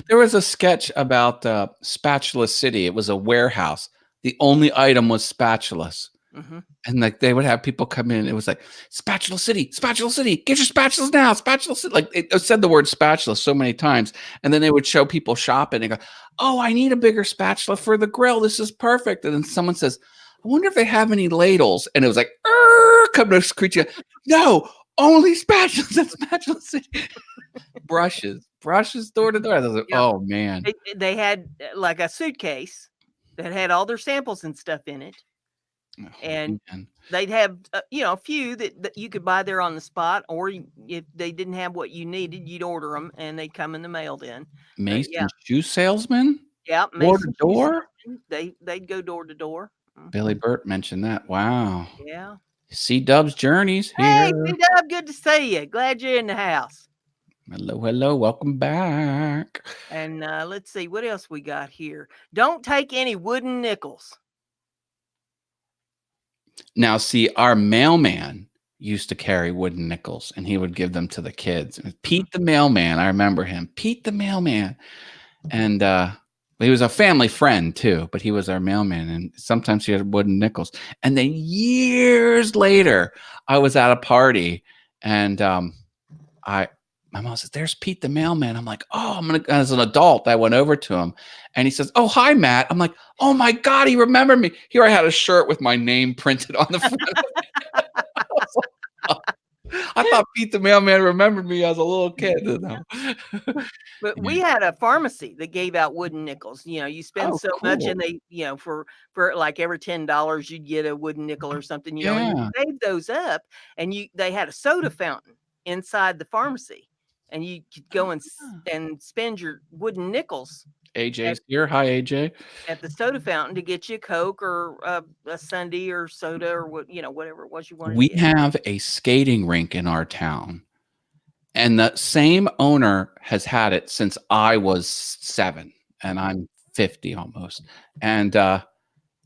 there was a sketch about Spatula City. It was a warehouse. The only item was spatulas.
mhm.
And like they would have people come in. It was like Spatula City, Spatula City, get your spatulas now, Spatula City. Like it said the word spatula so many times, and then they would show people shopping and go, "Oh, I need a bigger spatula for the grill. This is perfect." And then someone says, "I wonder if they have any ladles." And it was like, come to screeching, "No, only spatulas at Spatula City." brushes door to door. I was like,
Yep.
oh man,
They had like a suitcase that had all their samples and stuff in it,
oh
and
man.
they'd have a few that you could buy there on the spot, or if they didn't have what you needed, you'd order them and they'd come in the mail then. But yeah,
Mason shoe salesman,
yeah,
door to
Mason Shoe
door.
Salesman, they'd go door to door.
Billy
Mhm.
Burt mentioned that. Wow.
Yeah.
C-Dub's Journeys
Hey,
here.
C-Dub, good to see you. Glad you're in the house.
Hello, hello. Welcome back.
And let's see what else we got here. Don't take any wooden nickels.
Now, see, our mailman used to carry wooden nickels and he would give them to the kids. And
Mhm.
Pete the mailman, I remember him. Pete the mailman. And he was a family friend too, but he was our mailman. And sometimes he had wooden nickels. And then years later, I was at a party and I my mom says, "There's Pete the mailman." I'm like, "Oh, I'm gonna." As an adult, I went over to him, and he says, "Oh, hi, Matt." I'm like, "Oh my god, he remembered me." Here, I had a shirt with my name printed on the front. I was like, "Oh." I thought Pete the mailman remembered me as a little kid. You know?
But we
Yeah.
had a pharmacy that gave out wooden nickels. You spend
Oh,
so much
cool.
and they, for like every $10 you'd get a wooden nickel or something, and you
Yeah.
save those up and they had a soda fountain inside the pharmacy and you could go
Ah.
and spend your wooden nickels at,
AJ's here. Hi, AJ.
at the soda fountain to get you a Coke or a Sunday or soda or whatever it was you wanted to
We
get.
have a skating rink in our town. And the same owner has had it since I was 7, and
Mhm.
I'm 50 almost. And,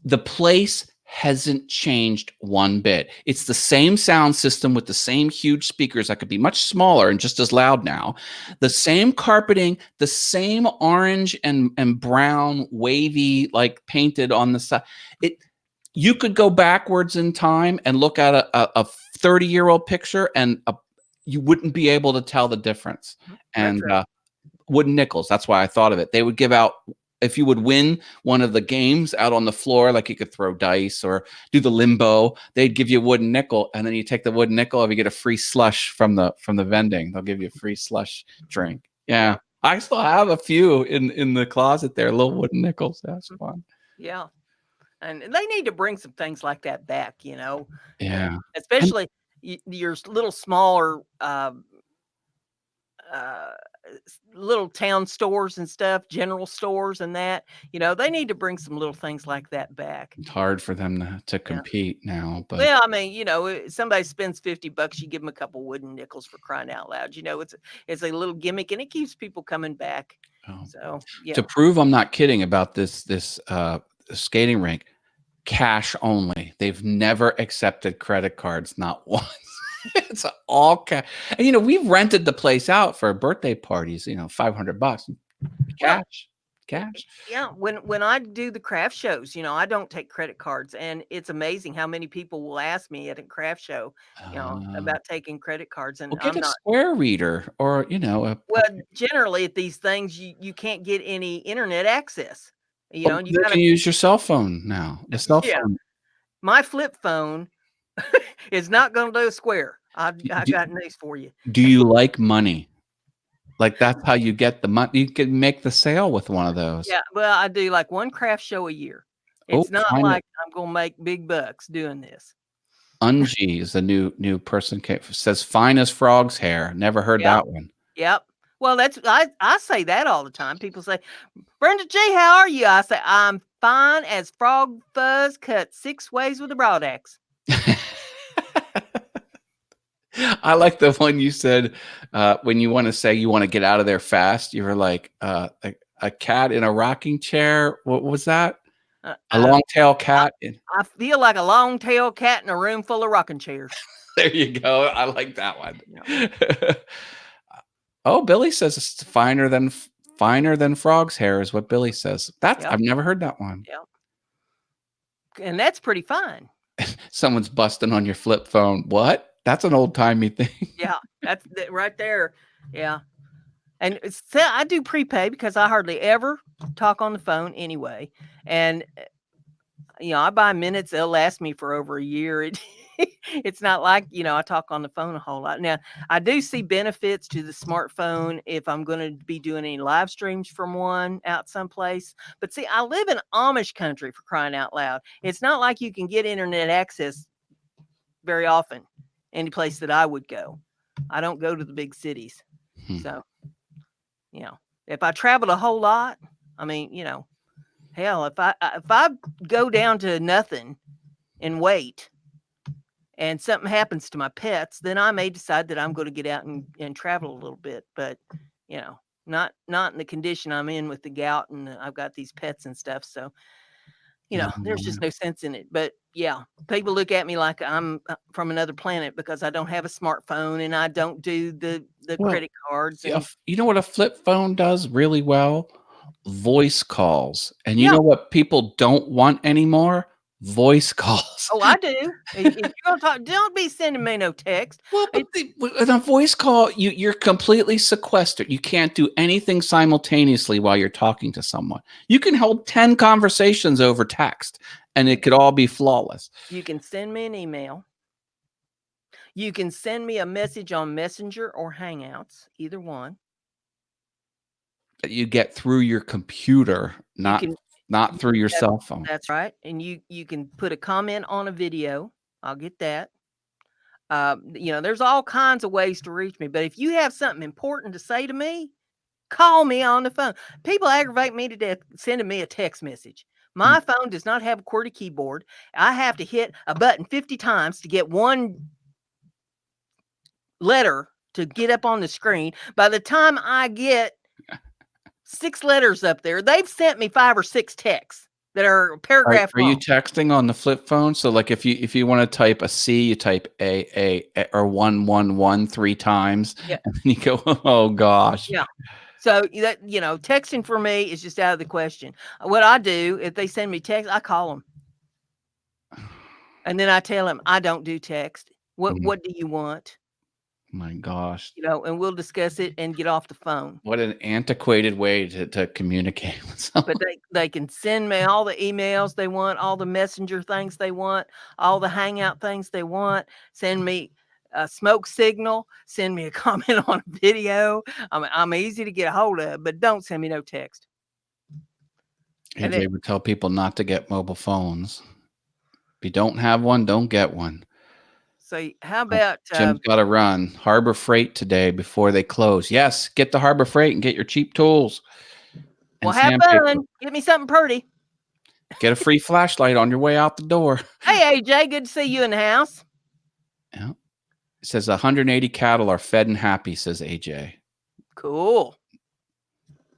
the place hasn't changed one bit. It's the same sound system with the same huge speakers that could be much smaller and just as loud now. The same carpeting, the same orange and brown wavy, like, painted on the side. It You could go backwards in time and look at a 30-year-old picture and you wouldn't be able to tell the difference. And,
Retro.
wooden nickels, that's why I thought of it. They would give out if you would win one of the games out on the floor, like you could throw dice or do the limbo, they'd give you a wooden nickel, and then you take the wooden nickel and you get a free slush from the vending. They'll give you a free slush drink. Yeah. I still have a few in the closet there, little wooden nickels. That's fun.
Yeah. And they need to bring some things like that back,
Yeah.
especially your little smaller uh, little town stores and stuff, general stores and that, they need to bring some little things like that back.
It's hard for them to
Yeah.
compete now, but
Well, I mean, somebody spends $50, you give them a couple wooden nickels for crying out loud. It's a little gimmick and it keeps people coming back.
oh.
So, yeah.
To prove I'm not kidding about this skating rink, cash only. They've never accepted credit cards, not once. It's all cash. And we've rented the place out for birthday parties, $500.
Well,
Cash.
yeah, when I do the craft shows, I don't take credit cards, and it's amazing how many people will ask me at a craft show, about taking credit cards, and
Well, get
I'm
a
not.
Square reader or, a
Well, generally at these things, you can't get any internet access,
well,
and you
they
gotta.
can use your cell phone now. The cell
Yeah,
phone.
my flip phone is not gonna do Square. I
Do
got news for you.
do you like money? Like, that's how you get the money. You can make the sale with one of those.
Yeah, well, I do like one craft show a year.
Oh,
It's not
find it.
like I'm gonna make big bucks doing this.
Unji is a new person says fine as frog's hair. Never heard
Yep,
that one.
yep. Well, I say that all the time. People say, "BrendaG, how are you?" I say, "I'm fine as frog fuzz cut 6 ways with a broad axe."
I like the one you said when you want to say you want to get out of there fast. You were like a cat in a rocking chair. What was that? A long tail cat.
I feel like a long-tailed cat in a room full of rocking chairs.
There you go. I like that one.
Yeah.
Oh, Billy says it's finer than frog's hair is what Billy says.
Yep.
I've never heard that one.
Yep. And that's pretty fine.
Someone's busting on your flip phone. What? That's an old timey thing.
Yeah, that's right there. Yeah. And I do prepay because I hardly ever talk on the phone anyway. And I buy minutes, they'll last me for over a year. It's not like, I talk on the phone a whole lot. Now, I do see benefits to the smartphone if I'm going to be doing any live streams from one out someplace. But see, I live in Amish country, for crying out loud. It's not like you can get internet access very often any place that I would go. I don't go to the big cities. So, if I traveled a whole lot, I mean, hell, if I go down to nothing and wait and something happens to my pets, then I may decide that I'm going to get out and travel a little bit. But, not in the condition I'm in with the gout and I've got these pets and stuff. So, there's just no sense in it. But yeah, people look at me like I'm from another planet because I don't have a smartphone and I don't do the credit cards. And
You know what a flip phone does really well? Voice calls. And you
yeah,
know what people don't want anymore? Voice calls.
oh, I do. If you're gonna talk, don't be sending me no text.
Well, but with a voice call, you're completely sequestered. You can't do anything simultaneously while you're talking to someone. You can hold 10 conversations over text, and it could all be flawless.
You can send me an email. You can send me a message on Messenger or Hangouts, either one.
You get through your computer, not through your cell phone.
That's right. And you can put a comment on a video. I'll get that. There's all kinds of ways to reach me. But if you have something important to say to me, call me on the phone. People aggravate me to death sending me a text message. My phone does not have a QWERTY keyboard. I have to hit a button 50 times to get one letter to get up on the screen. By the time I get 6 letters up there, they've sent me 5 or 6 texts that are paragraph
Are you
long.
texting on the flip phone? So like if you want to type a C, you type a or 111 3 times,
Yeah.
and then you go, oh gosh.
Yeah. So that texting for me is just out of the question. What I do if they send me text, I call them, and then I tell them I don't do text. What do you want?
My gosh.
And we'll discuss it and get off the phone.
What an antiquated way to communicate with someone.
But they can send me all the emails they want, all the messenger things they want, all the hangout things they want. Send me a smoke signal. Send me a comment on a video. I'm easy to get a hold of, but don't send me no text.
AJ would tell people not to get mobile phones. If you don't have one, don't get one.
So how about
Jim's got to run Harbor Freight today before they close. Yes, get to Harbor Freight and get your cheap tools.
Well, have fun. Get me something pretty.
Get a free flashlight on your way out the door.
Hey, AJ, good to see you in the house.
Yeah. It says 180 cattle are fed and happy, says AJ.
Cool.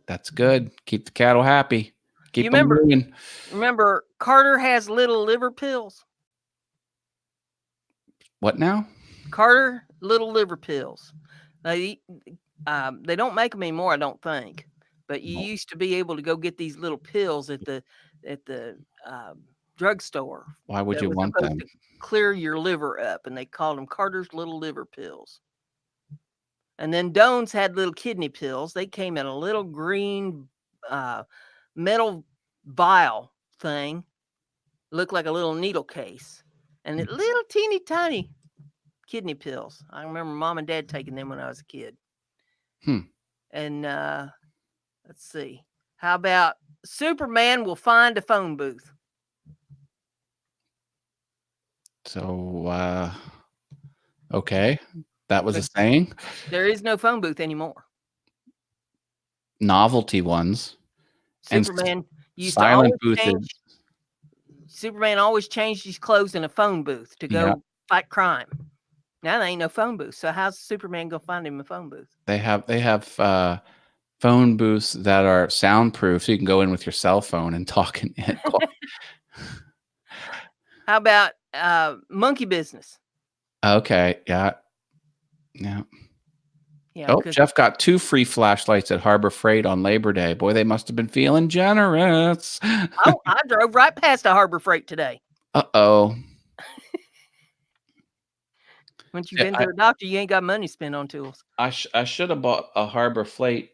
That's good. Keep the cattle happy. Keep them moving.
Remember, Carter has little liver pills.
What now?
Carter little liver pills. They don't make them anymore, I don't think. But you used to be able to go get these little pills at the drugstore.
Why would you want them?
To clear your liver up, and they called them Carter's little liver pills. And then Doan's had little kidney pills. They came in a little green metal vial thing, looked like a little needle case, and little teeny tiny kidney pills. I remember Mom and Dad taking them when I was a kid. And let's see. How about Superman will find a phone booth?
So, okay. That was a saying.
There is no phone booth anymore.
Novelty ones.
Superman used
silent
to always change. Superman always changed his clothes in a phone booth to go fight crime. Now there ain't no phone booth. So how's Superman gonna find him a phone booth?
They have phone booths that are soundproof, so you can go in with your cell phone and talk and call.
How about monkey business?
Okay, yeah. Oh, Jeff got 2 free flashlights at Harbor Freight on Labor Day. Boy, they must have been feeling generous.
Oh, I drove right past a Harbor Freight today.
Uh-oh.
Once you've been to a doctor, you ain't got money to spend on tools.
I should have bought a Harbor Freight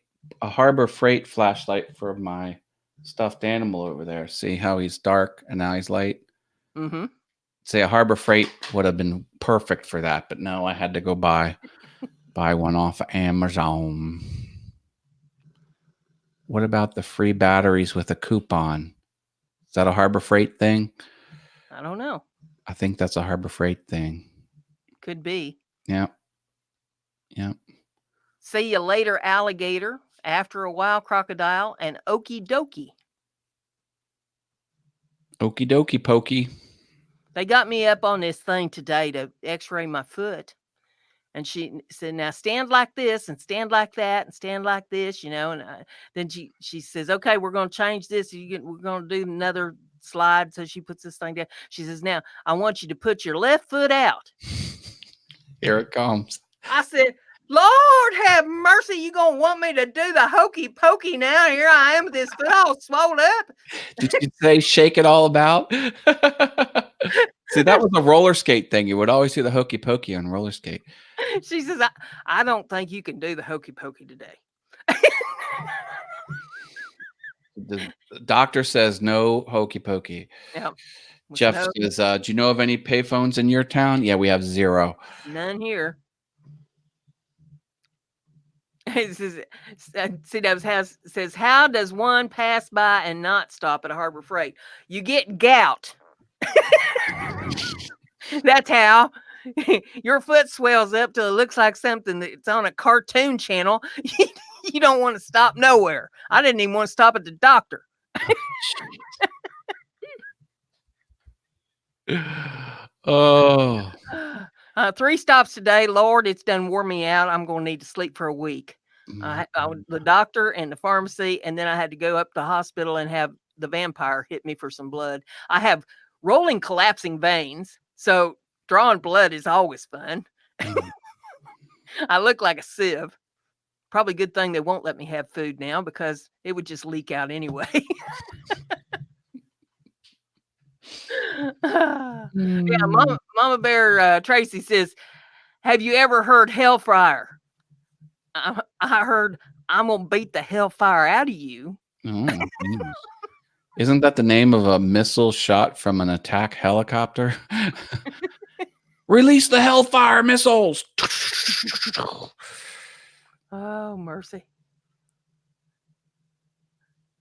flashlight for my stuffed animal over there. See how he's dark and now he's light?
Mm-hmm.
Say a Harbor Freight would have been perfect for that, but no, I had to go buy one off of Amazon. What about the free batteries with a coupon? Is that a Harbor Freight thing?
I don't know.
I think that's a Harbor Freight thing.
Could be.
Yeah.
See you later, alligator. After a while, crocodile, and okie dokie.
Okie dokie pokey.
They got me up on this thing today to x-ray my foot. And she said, now stand like this and stand like that and stand like this, And then she says, okay, we're going to change this. We're going to do another slide. So she puts this thing down. She says, now I want you to put your left foot out.
Here it comes.
I said, Lord have mercy. You going to want me to do the hokey pokey now? Here I am with this foot all swollen up.
Did you say shake it all about? See, that was a roller skate thing. You would always do the hokey pokey on roller skate.
She says, I don't think you can do the hokey pokey today.
The doctor says no hokey pokey.
Yeah.
Jeff says, do you know of any payphones in your town? Yeah, we have 0.
None here. Says, how does one pass by and not stop at a Harbor Freight? You get gout. That's how. Your foot swells up till it looks like something that's on a cartoon channel. You don't want to stop nowhere. I didn't even want to stop at the doctor.
Oh.
3 stops today. Lord, it's done wore me out. I'm going to need to sleep for a week. The doctor and the pharmacy, and then I had to go up to the hospital and have the vampire hit me for some blood. I have rolling collapsing veins, so drawing blood is always fun. I look like a sieve. Probably good thing they won't let me have food now because it would just leak out anyway. Yeah, Mama Bear Tracy says, Have you ever heard hellfire? I heard I'm gonna beat the hellfire out of you.
Oh my goodness. Isn't that the name of a missile shot from an attack helicopter? Release the hellfire missiles.
Oh mercy.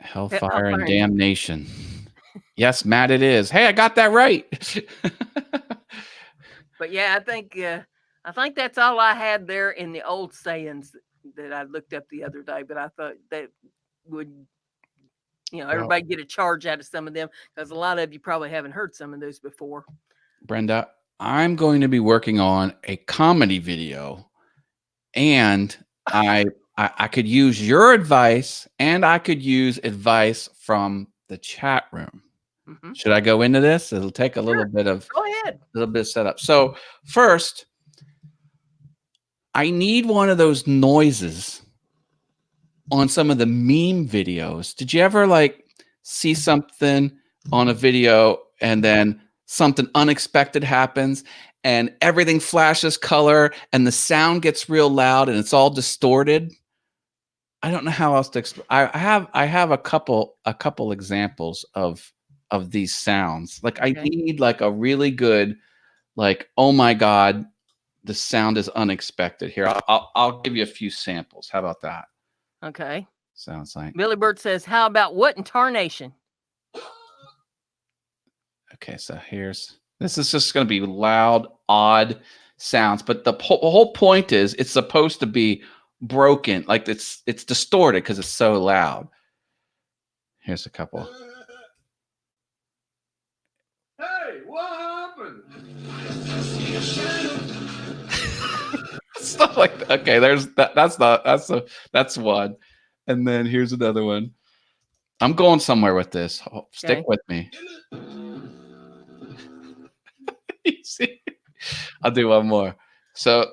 Hellfire and
Hellfire and
damnation. Yes, Matt, it is. Hey, I got that right.
But yeah, I think that's all I had there in the old sayings that I looked up the other day. But I thought that would, everybody get a charge out of some of them because a lot of you probably haven't heard some of those before.
Brenda, I'm going to be working on a comedy video, and I could use your advice, and I could use advice from the chat room.
Mm-hmm.
Should I go into this? It'll take a little bit of setup. So first, I need one of those noises on some of the meme videos. Did you ever like see something on a video and then something unexpected happens and everything flashes color and the sound gets real loud and it's all distorted? I don't know how else to explain. I have a couple examples of these sounds. Like I need like a really good, like, oh my God, the sound is unexpected. Here, I'll give you a few samples. How about that?
Okay.
Sounds like
Billy Bird says, "How about what in tarnation?"
Okay, so this is just going to be loud, odd sounds, but the whole point is it's supposed to be broken, like it's distorted because it's so loud. Here's a couple. Hey, what happened? Stuff like that. Okay, there's that's one. And then here's another one. I'm going somewhere with this. Stick with me. You see? I'll do one more. So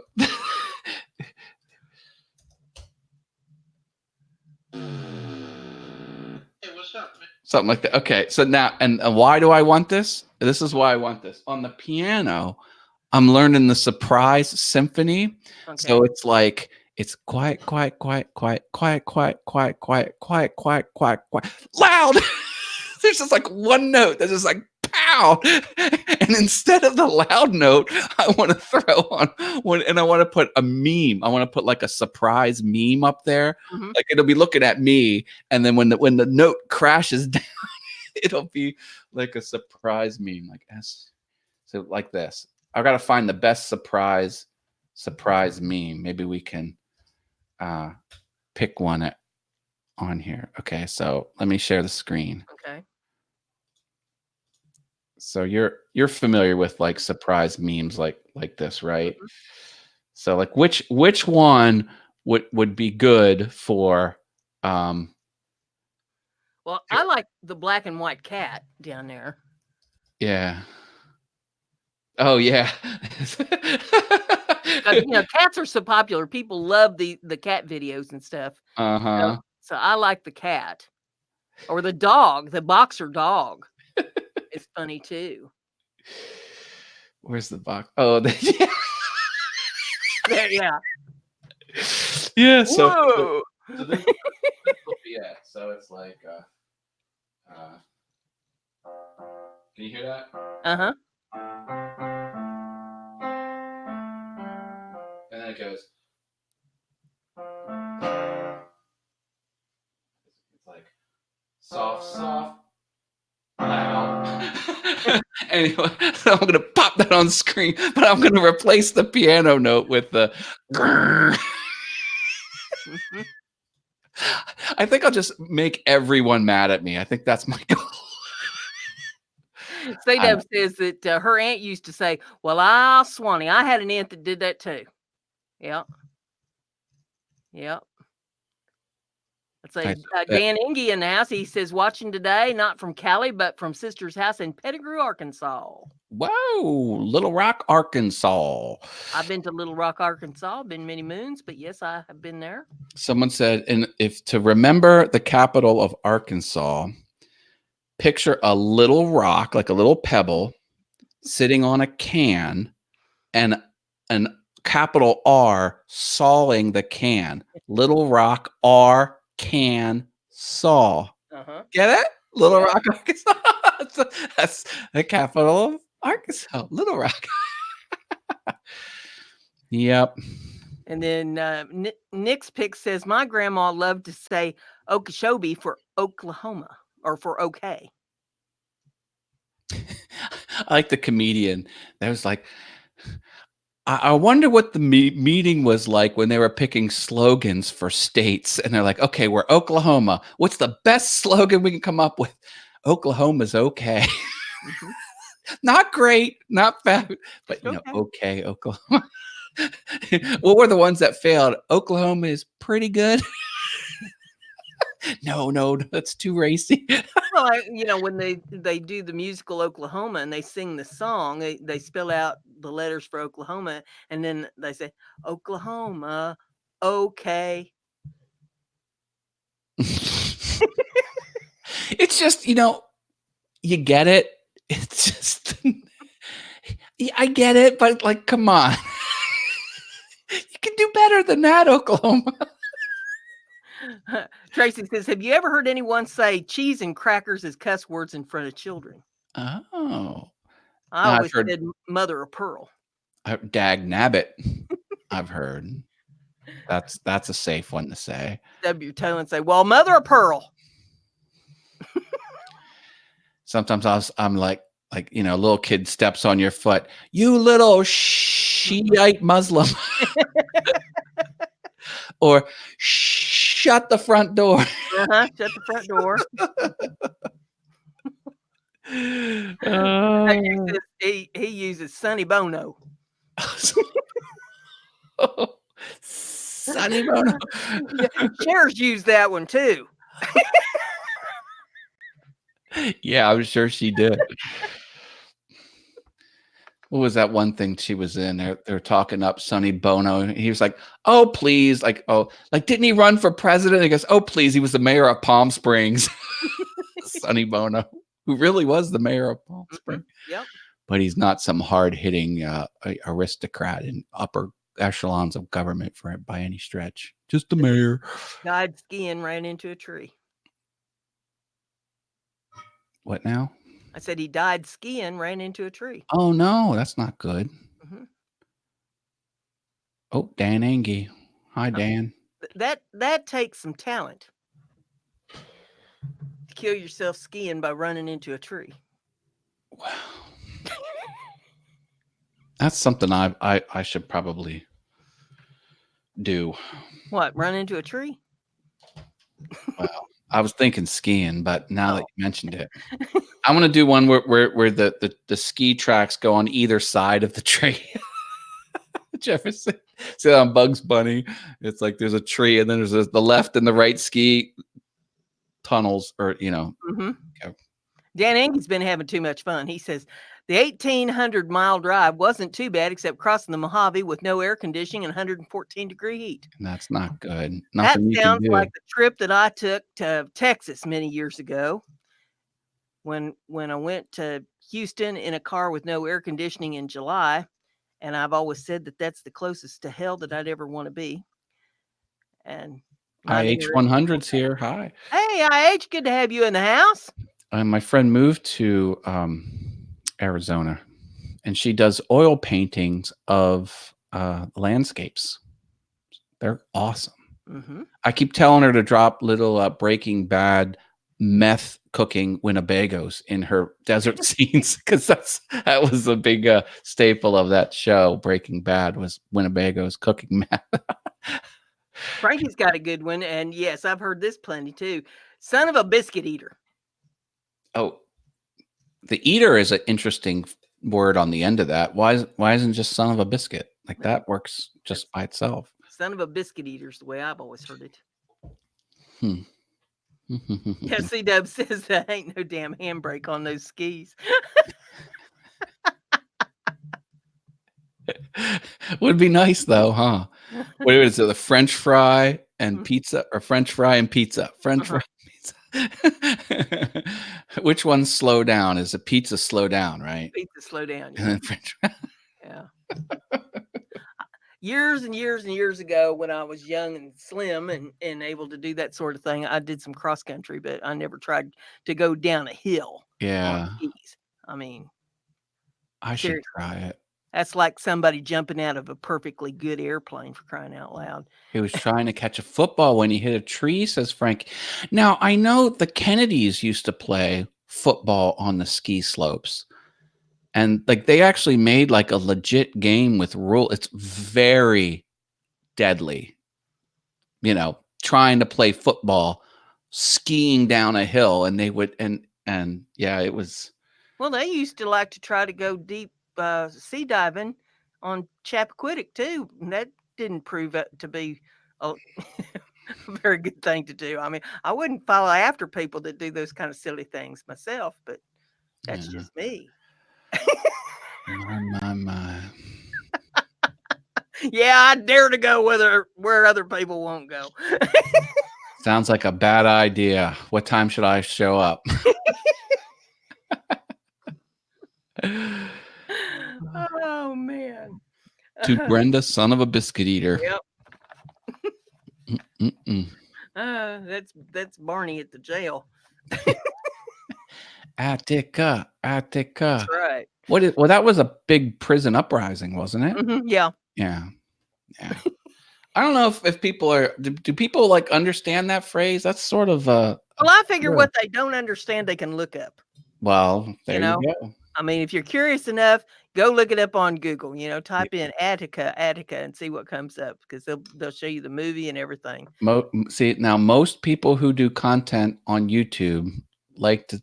something like that. Okay, so now, and why do I want this? This is why I want this. On the piano, I'm learning the surprise symphony. Okay. So it's like, it's quiet, quiet, quiet, quiet, quiet, quiet, quiet, quiet, quiet, quiet, quiet, quiet, loud. There's just like one note that's just like pow. And instead of the loud note, I want to throw on one, and I want to put a meme. I want to put like a surprise meme up there. Mm-hmm. Like it'll be looking at me, and then when the note crashes down, it'll be like a surprise meme, like S. So like this. I've got to find the best surprise meme. Maybe we can pick one on here. Okay, so let me share the screen.
Okay.
So you're familiar with like surprise memes like this, right? Mm-hmm. So like which one would be good for
well, I like the black and white cat down there.
Yeah. Oh yeah.
Cats are so popular. People love the cat videos and stuff.
Uh-huh.
So I like the cat. Or the dog, the boxer dog. It's funny too.
Where's the box? Oh, yeah.
Yeah.
Yeah. So this yeah. So it's like can you hear that?
Uh-huh.
And then it goes. It's like soft, loud. Anyway, so I'm gonna pop that on screen, but I'm gonna replace the piano note with the. Mm-hmm. I think I'll just make everyone mad at me. I think that's my goal.
C-Dub says that her aunt used to say, "Well, Swanee, I had an aunt that did that too." Yep. Yep. Let's say Dan Ingy in the house. He says, "Watching today, not from Cali, but from Sister's house in Pettigrew, Arkansas."
Whoa, Little Rock, Arkansas.
I've been to Little Rock, Arkansas. Been many moons, but yes, I have been there.
Someone said, and if to remember the capital of Arkansas, picture a little rock, like a little pebble, sitting on a can, and capital R, sawing the can. Little Rock, R, can, saw. Get it? Little Rock, Arkansas. That's the capital of Arkansas. Little Rock. Yep.
And then Nick's pick says, my grandma loved to say Okeechobee for Oklahoma or for okay.
I like the comedian that was like, I wonder what the meeting was like when they were picking slogans for states. And they're like, okay, we're Oklahoma. What's the best slogan we can come up with? Oklahoma's okay.
Mhm.
Not great, not bad, but
Just
okay, Oklahoma. What were the ones that failed? Oklahoma is pretty good. No, that's too racy.
Well, when they do the musical Oklahoma and they sing the song, they spell out the letters for Oklahoma, and then they say Oklahoma, okay.
It's just, you get it. It's just, I get it, but like, come on. You can do better than that, Oklahoma.
Tracy says, have you ever heard anyone say cheese and crackers as cuss words in front of children?
Oh.
I
I've
always
heard
said mother of pearl.
dag nabbit. I've heard. That's a safe one to say.
Stub your toe and say, well, mother of pearl.
Sometimes I'm like, a little kid steps on your foot. You little Shiite Muslim. Or shut the front door.
Shut the front door. He uses Sonny Bono.
Sonny Bono.
Cher's used that one too.
Yeah, I'm sure she did. What was that one thing she was in? They're talking up Sonny Bono. He was like, "Oh please," didn't he run for president? He goes, "Oh please," he was the mayor of Palm Springs. Sonny Bono, who really was the mayor of Palm Springs.
Yep.
But he's not some hard-hitting aristocrat in upper echelons of government by any stretch. Just the mayor.
Died skiing, ran into a tree.
What now?
I said he died skiing, ran into a tree.
Oh no, that's not good.
Mm-hmm.
Oh, Dan Angie. Hi, Dan.
That takes some talent to kill yourself skiing by running into a tree.
Wow. That's something I should probably do.
What, run into a tree?
Well, I was thinking skiing, but now that you mentioned it, I want to do one where the ski tracks go on either side of the tree. Jefferson. See on Bugs Bunny, it's like there's a tree and then there's the left and the right ski tunnels, or
Mm-hmm.
Okay.
Dan Angie's been having too much fun. He says the 1,800-mile drive wasn't too bad, except crossing the Mojave with no air conditioning and 114-degree heat.
And that's not good.
That
Nothing you can
sounds
do.
like the trip that I took to Texas many years ago. When I went to Houston in a car with no air conditioning in July, and I've always said that that's the closest to hell that I'd ever want to be. And
IH100's here. Hi.
Hey, IH, good to have you in the house.
My friend moved to Arizona, and she does oil paintings of landscapes. They're awesome.
Mm-hmm.
I keep telling her to drop little Breaking Bad meth cooking Winnebagos in her desert scenes, because that was a big staple of that show. Breaking Bad was Winnebagos cooking meth.
Frankie's got a good one, and yes, I've heard this plenty too. Son of a biscuit eater.
Oh, the eater is an interesting word on the end of that. Why isn't just son of a biscuit? Like that works just by itself.
Son of a biscuit eater is the way I've always heard it. Yeah, C-Dub says there ain't no damn handbrake on those skis.
Would be nice though, huh? What is it? The French fry and pizza, or French fry and pizza? French fry and pizza. Which one's slow down? Is a pizza slow down, right?
Pizza slow down. Yeah.
And then French fry.
Yeah. years and years and years ago when I was young and slim and able to do that sort of thing, I did some cross country, but I never tried to go down a hill on
Yeah,
skis. I mean,
I should
seriously,
try it.
that's like somebody jumping out of a perfectly good airplane for crying out loud.
He was trying to catch a football when he hit a tree, says Frank. Now, I know the Kennedys used to play football on the ski slopes. And like they actually made like a legit game with rule. It's very deadly, trying to play football, skiing down a hill, and they would and yeah, it was.
Well, they used to like to try to go deep sea diving on Chappaquiddick too. And that didn't prove it to be a, a very good thing to do. I mean, I wouldn't follow after people that do those kind of silly things myself, but that's
Yeah,
just me.
my.
Yeah, I dare to go where other people won't go.
Sounds like a bad idea. What time should I show up?
Oh man.
To Brenda, son of a biscuit eater.
Yep.
Mm-mm.
That's Barney at the jail.
Attica.
That's right.
Well, that was a big prison uprising, wasn't it?
Yeah.
Yeah. I don't know if people do people like understand that phrase? That's sort of
Well, I figure
yeah.
what they don't understand they can look up.
Well, there you
You
go.
I mean, if you're curious enough, go look it up on Google. Type in Attica, and see what comes up because they'll show you the movie and everything.
See, now most people who do content on YouTube like to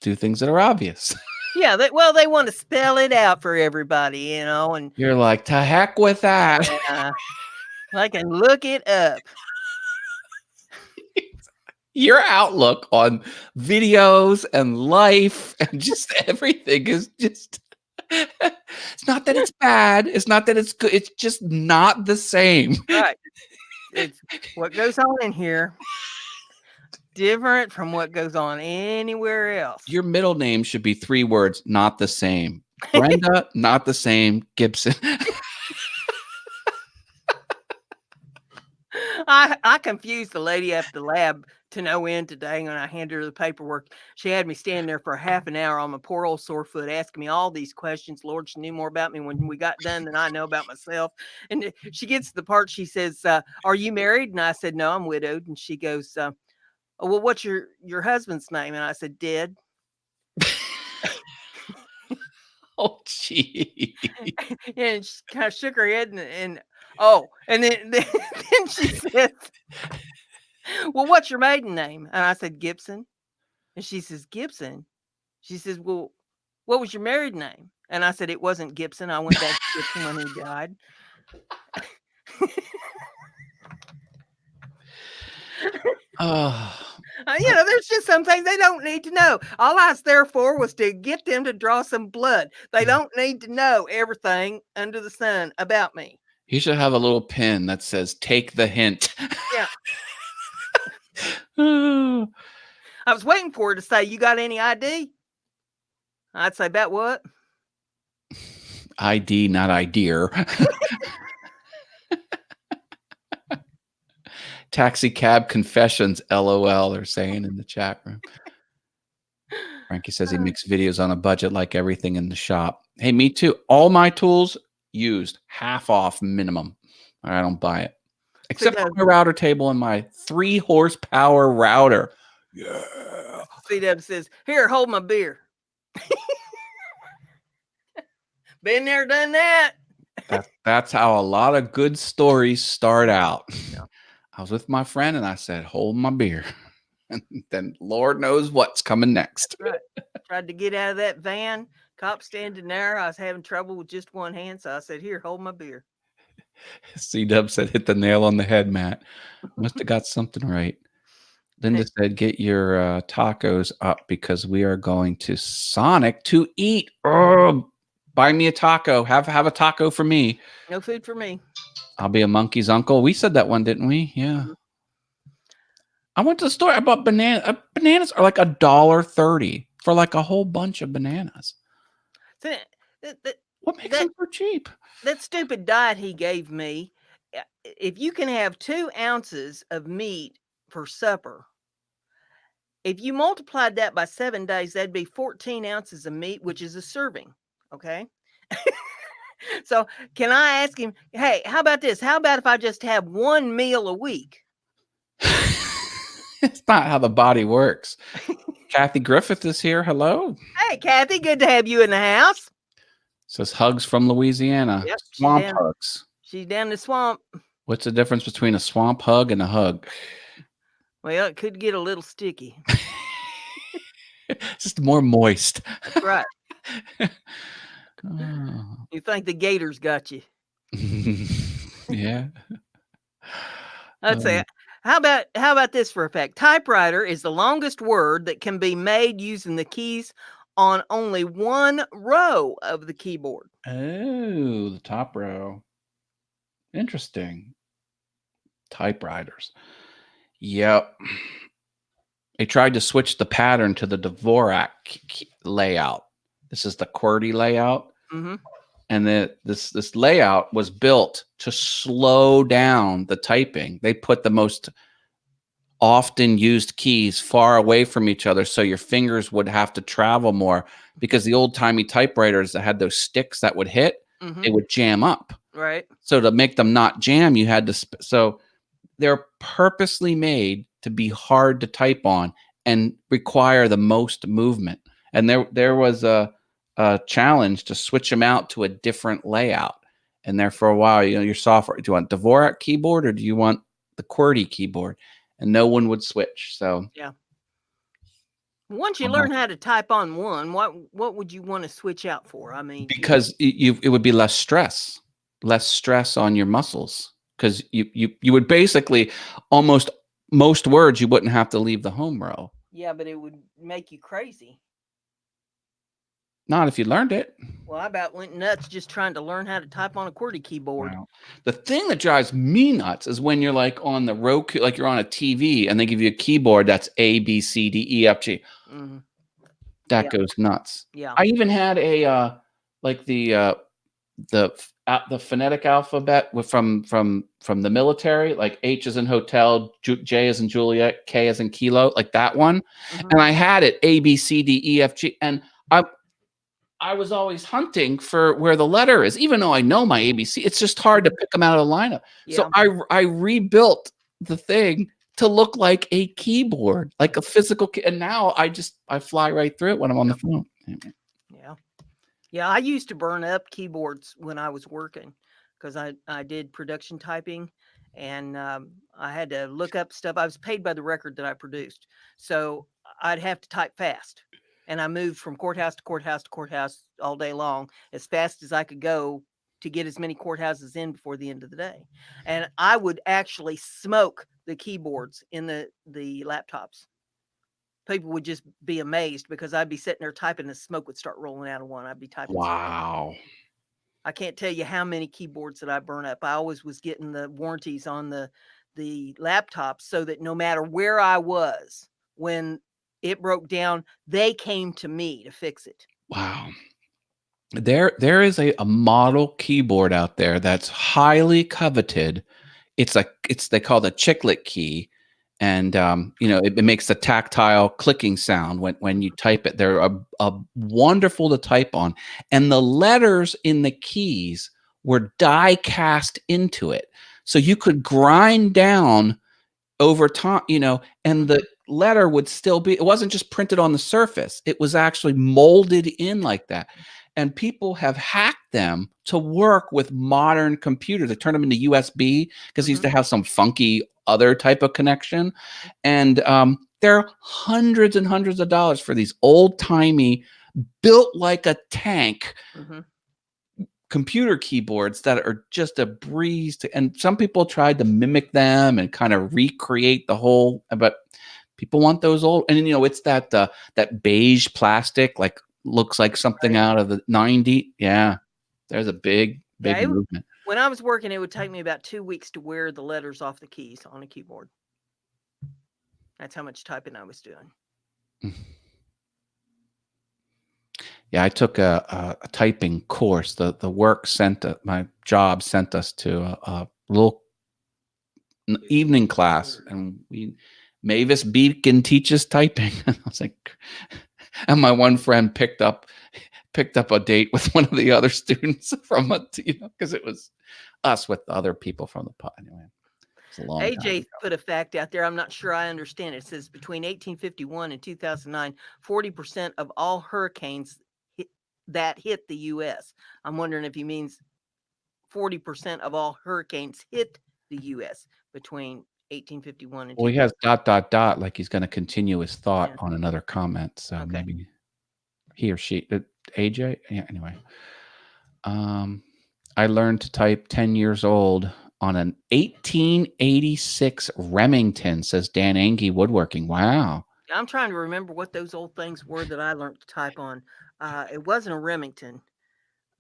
do things that are obvious.
Yeah, they want to spell it out for everybody, and
You're like, to heck with that.
I can look it up.
Your outlook on videos and life and just everything is just it's not that it's bad, it's not that it's good, it's just not the same.
Right. It's what goes on in here different from what goes on anywhere else.
Your middle name should be 3 words, not the same. Brenda, not the same. Gibson.
I confused the lady at the lab to no end today when I handed her the paperwork. She had me stand there for a half an hour on my poor old sore foot, asking me all these questions. Lord, she knew more about me when we got done than I know about myself. And she gets to the part, she says, "Are you married?" And I said, "No, I'm widowed." And she goes, "Oh, well, what's your husband's name?" And I said, "Dead."
Oh, gee.
And she kind of shook her head and oh, and then she says, "Well, what's your maiden name?" And I said, "Gibson." And she says, "Gibson?" She says, "Well, what was your married name?" And I said, "It wasn't Gibson. I went back to Gibson when he died."
Oh,
There's just some things they don't need to know. All I was there for was to get them to draw some blood. They don't need to know everything under the sun about me.
you should have a little pin that says, "Take the hint."
Yeah.
Oh.
I was waiting for her to say, "You got any ID?" I'd say, "About what?"
ID, not idea. Taxi cab confessions, LOL, they're saying in the chat room. Frankie says he makes videos on a budget like everything in the shop. Hey, me too. All my tools used, half off minimum. I don't buy it. Except for my router table and my 3 horsepower router. Yeah.
CW says, "Here, hold my beer." Been there, done that.
That's how a lot of good stories start out.
Yeah.
I was with my friend and I said, "Hold my beer." And then Lord knows what's coming next.
Right. Tried to get out of that van. Cop standing there. I was having trouble with just one hand, so I said, "Here, hold my beer."
C-Dub said, "Hit the nail on the head, Matt." Must have got something right. Linda said, "Get your tacos up because we are going to Sonic to eat." Oh, buy me a taco. Have a taco for me.
No food for me.
I'll be a monkey's uncle. We said that one, didn't we? Yeah. I went to the store. I bought bananas. Bananas are like $1.30 for like a whole bunch of bananas.
So,
What makes makes
that
them so cheap?
that stupid diet he gave me, if you can have 2 ounces of meat for supper, if you multiplied that by 7 days, that'd be 14 ounces of meat, which is a serving, okay? So, can I ask him, "Hey, how about this? How about if I just have 1 meal a week?"
It's not how the body works. Kathy Griffith is here. Hello.
"Hey, Kathy, good to have you in the house."
Says hugs from Louisiana.
Yep,
Swamp hugs.
she's down the swamp.
What's the difference between a swamp hug and a hug?
Well, it could get a little sticky.
Just more moist.
That's right.
Oh.
You think the gators got you.
Yeah.
Let's say, how about this for a fact? Typewriter is the longest word that can be made using the keys on only 1 row of the keyboard.
Oh, the top row. Interesting. Typewriters. Yep. They tried to switch the pattern to the Dvorak layout. This is the QWERTY layout.
Mhm.
And this layout was built to slow down the typing. They put the most often used keys far away from each other so your fingers would have to travel more, because the old-timey typewriters that had those sticks that would hit, they
Mhm.
would jam up.
Right.
So to make them not jam, you had to so they're purposely made to be hard to type on and require the most movement. And there was a challenge to switch them out to a different layout. And there for a while, your software, do you want Dvorak keyboard or do you want the QWERTY keyboard? And no one would switch. So
Yeah. Once you learn how to type on one, what would you wanna switch out for? I mean,
because it would be less stress on your muscles, because you would basically almost most words you wouldn't have to leave the home row.
yeah, but it would make you crazy.
Not if you learned it.
Well, I about went nuts just trying to learn how to type on a QWERTY keyboard.
Wow. The thing that drives me nuts is when you're like on the Roku, like you're on a TV and they give you a keyboard that's A, B, C, D, E, F, G.
Mhm.
That
Yeah.
goes nuts.
Yeah.
I even had a like the phonetic alphabet from the military, like H is in hotel, J is in Juliet, K is in kilo, like that one.
Mhm.
And I had it A, B, C, D, E, F, G. And I was always hunting for where the letter is, even though I know my ABC. It's just hard to pick them out of the lineup. So
Yeah.
I rebuilt the thing to look like a keyboard, like a physical and now I fly right through it when I'm on the phone.
Yeah. Yeah, I used to burn up keyboards when I was working because I did production typing, and I had to look up stuff. I was paid by the record that I produced, so I'd have to type fast. And I moved from courthouse to courthouse to courthouse all day long, as fast as I could go to get as many courthouses in before the end of the day. And I would actually smoke the keyboards in the laptops. People would just be amazed because I'd be sitting there typing and smoke would start rolling out of one. I'd be typing so fast.
Wow.
I can't tell you how many keyboards that I burn up. I always was getting the warranties on the laptops so that no matter where I was, when it broke down, they came to me to fix it.
Wow. There is a model keyboard out there that's highly coveted. It's they call the chiclet key, and it makes the tactile clicking sound when you type it. They're a wonderful to type on, and the letters in the keys were die cast into it, so you could grind down over time, and the letter would still be, it wasn't just printed on the surface, it was actually molded in like that. And people have hacked them to work with modern computers. They turn them into USB because they used
Mhm.
to have some funky other type of connection. And they're hundreds and hundreds of dollars for these old timey, built like a tank
Mhm.
computer keyboards that are just a breeze to, and some people tried to mimic them and kind of recreate the whole, but people want those old, and it's that beige plastic, like looks like something
Right.
out of the 90s. Yeah, there's a big
Yeah,
movement.
when I was working, it would take me about 2 weeks to wear the letters off the keys on a keyboard. That's how much typing I was doing.
Yeah, I took a typing course. The work my job sent us to a little evening class, and Mavis Beacon teaches typing. And I was like, and my one friend picked up a date with one of the other students from because it was us with the other people from the pot. Anyway, it's a long time
AJ
ago.
put a fact out there. I'm not sure I understand it. It says between 1851 and 2009, 40% of all hurricanes that hit the U.S. I'm wondering if he means 40% of all hurricanes hit the U.S. between 1851 and
Well, he has
2000.
dot dot dot like he's going to continue his thought
Yeah.
on another comment. So
Okay.
maybe he or she, AJ. Yeah. Anyway, um, I learned to type 10 years old on an 1886 Remington. Says Dan Angie Woodworking. Wow.
I'm trying to remember what those old things were that I learned to type on. It wasn't a Remington.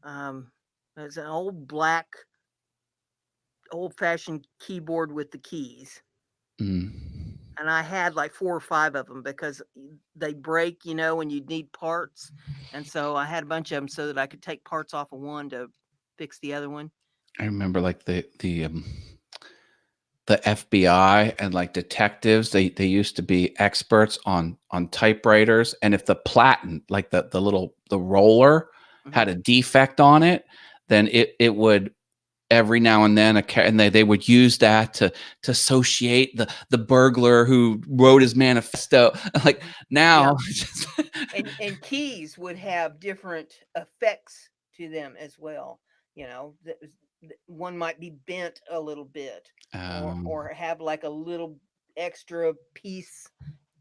Um, it was an old black, old fashioned keyboard with the keys.
Mm.
And I had like 4 or 5 of them because they break, and you need parts. And so I had a bunch of them so that I could take parts off of one to fix the other one.
I remember like the FBI and like detectives, they used to be experts on typewriters, and if the platen, like the roller
Mhm.
had a defect on it, then it would every now and then and they would use that to associate the burglar who wrote his manifesto. Like
Yeah.
now,
And keys would have different effects to them as well. One might be bent a little bit, or
um,
or have like a little extra piece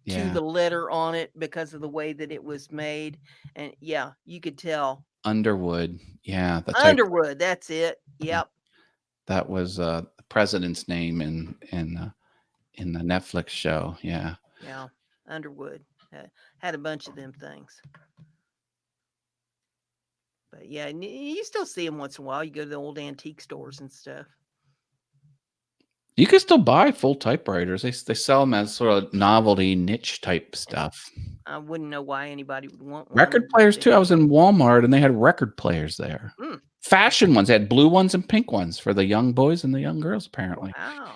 to
yeah,
the letter on it because of the way that it was made. And yeah, you could tell.
Underwood, yeah, the type
Underwood, that's it. Yep.
that was the president's name in the Netflix show. Yeah.
Yeah. Underwood had a bunch of them things. But yeah, you still see them once in a while. You go to the old antique stores and stuff.
You can still buy full typewriters. They sell them as sort of novelty niche type
Yeah.
stuff.
I wouldn't know why anybody would want one.
Record players too. I was in Walmart and they had record players there.
Mm,
Fashion ones. They had blue ones and pink ones for the young boys and the young girls, apparently.
wow.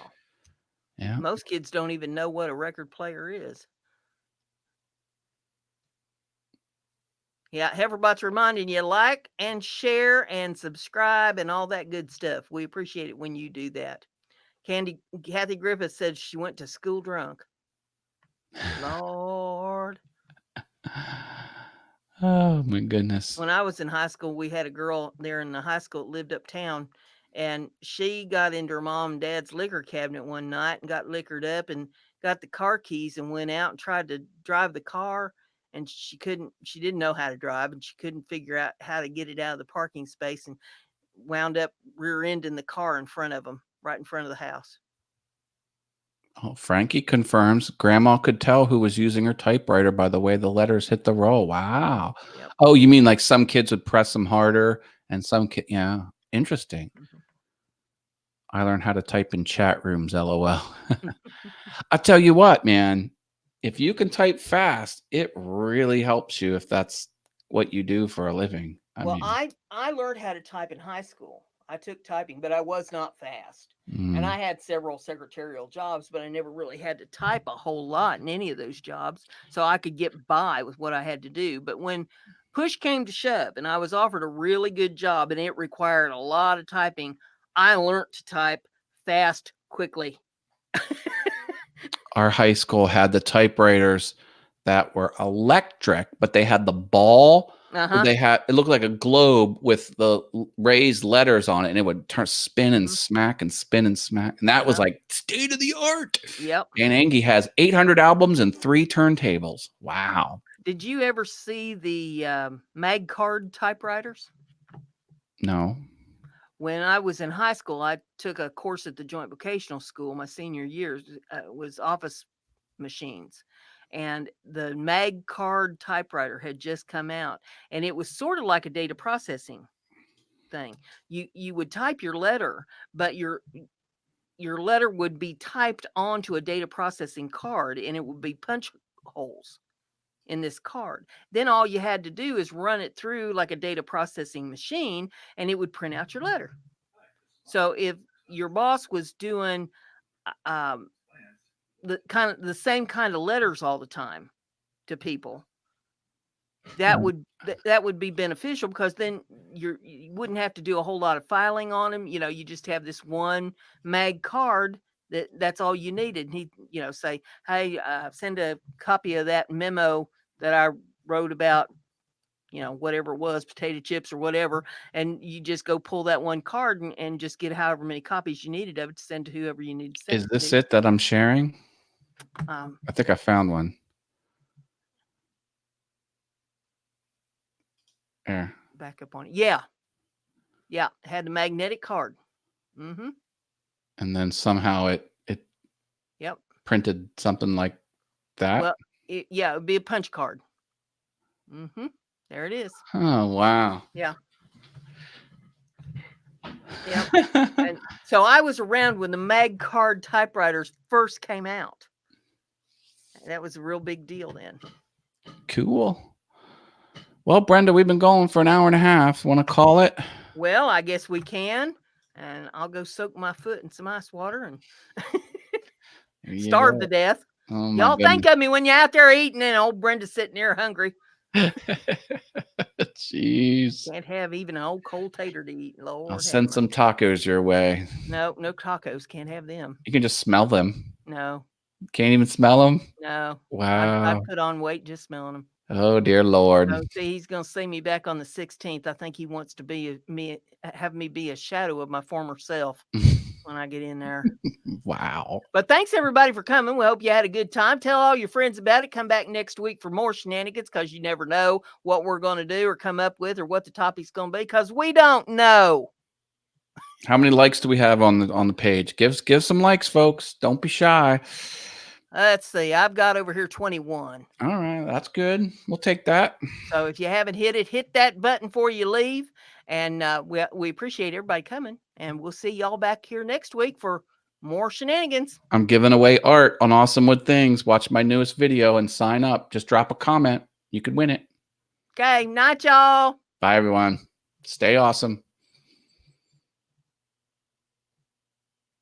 Yeah.
Most kids don't even know what a record player is. Yeah, Heiferbot's reminding you like and share and subscribe and all that good stuff. We appreciate it when you do that. Kathy Griffith said she went to school drunk. Lord.
Oh my goodness.
When I was in high school, we had a girl there in the high school that lived uptown, and she got into her mom and dad's liquor cabinet one night and got liquored up and got the car keys and went out and tried to drive the car. And she didn't know how to drive, and she couldn't figure out how to get it out of the parking space, and wound up rear ending the car in front of them, right in front of the house.
Oh, Frankie confirms grandma could tell who was using her typewriter by the way the letters hit the roll. Wow.
Yep.
Oh, you mean like some kids would press them harder and some kid, yeah. Interesting.
Mhm.
I learned how to type in chat rooms, LOL. I tell you what, man, if you can type fast, it really helps you if that's what you do for a living. I
Well,
mean,
I learned how to type in high school. I took typing, but I was not fast. And
mm,
I had several secretarial jobs, but I never really had to type a whole lot in any of those jobs. So I could get by with what I had to do. But when push came to shove and I was offered a really good job and it required a lot of typing, I learned to type fast, quickly.
our high school had the typewriters that were electric, but they had the ball.
Uh huh.
It looked like a globe with the raised letters on it, and it would spin and
Hmm.
smack and spin and smack. And that was
Uh-huh.
like state of the art.
Yep.
And Angie has 800 albums and 3 turntables. Wow.
Did you ever see the mag card typewriters?
No.
When I was in high school, I took a course at the joint vocational school. My senior year was office machines, and the mag card typewriter had just come out, and it was sort of like a data processing thing. You would type your letter, but your letter would be typed onto a data processing card, and it would be punch holes. in this card. Then all you had to do is run it through like a data processing machine, and it would print out your letter. So if your boss was doing the same kind of letters all the time to people, that would be beneficial, because then you wouldn't have to do a whole lot of filing on them. You just have this one mag card that's all you needed. And he, say, hey, send a copy of that memo that I wrote about, whatever it was, potato chips or whatever, and you just go pull that one card and just get however many copies you needed of it to send to whoever you need to send.
Is this it that I'm sharing? I think I found one. There.
Back up on it. Yeah. Yeah. It had the magnetic card. Mm-hmm.
And then somehow it
Yep.
printed something like that.
Well, it would be a punch card. Mm-hmm. There it is.
Oh, wow.
Yeah. Yeah. And so I was around when the mag card typewriters first came out. That was a real big deal then.
Cool. Well, Brenda, we've been going for an hour and a half. Want to call it?
Well, I guess we can. And I'll go soak my foot in some ice water and starve to death.
Oh,
y'all
goodness.
think of me when you're out there eating, and old Brenda's sitting there hungry.
Jeez.
Can't have even an old cold tater to eat. Lord,
I'll send some tacos your way.
No tacos. Can't have them.
You can just smell them.
No.
Can't even smell them?
No.
Wow.
I put on weight just smelling them.
Oh, dear Lord.
So, see, he's going to see me back on the 16th. I think he wants to have me be a shadow of my former self when I get in there.
Wow.
But thanks, everybody, for coming. We hope you had a good time. Tell all your friends about it. Come back next week for more shenanigans, because you never know what we're going to do or come up with or what the topic's going to be, because we don't know.
How many likes do we have on the page? Give some likes, folks. Don't be shy.
Let's see. I've got over here 21.
All right. That's good. We'll take that.
So if you haven't hit it, hit that button before you leave. And we appreciate everybody coming. And we'll see y'all back here next week for more shenanigans.
I'm giving away art on Awesome Wood Things. Watch my newest video and sign up. Just drop a comment. You could win it.
Okay. Night, y'all.
Bye, everyone. Stay awesome.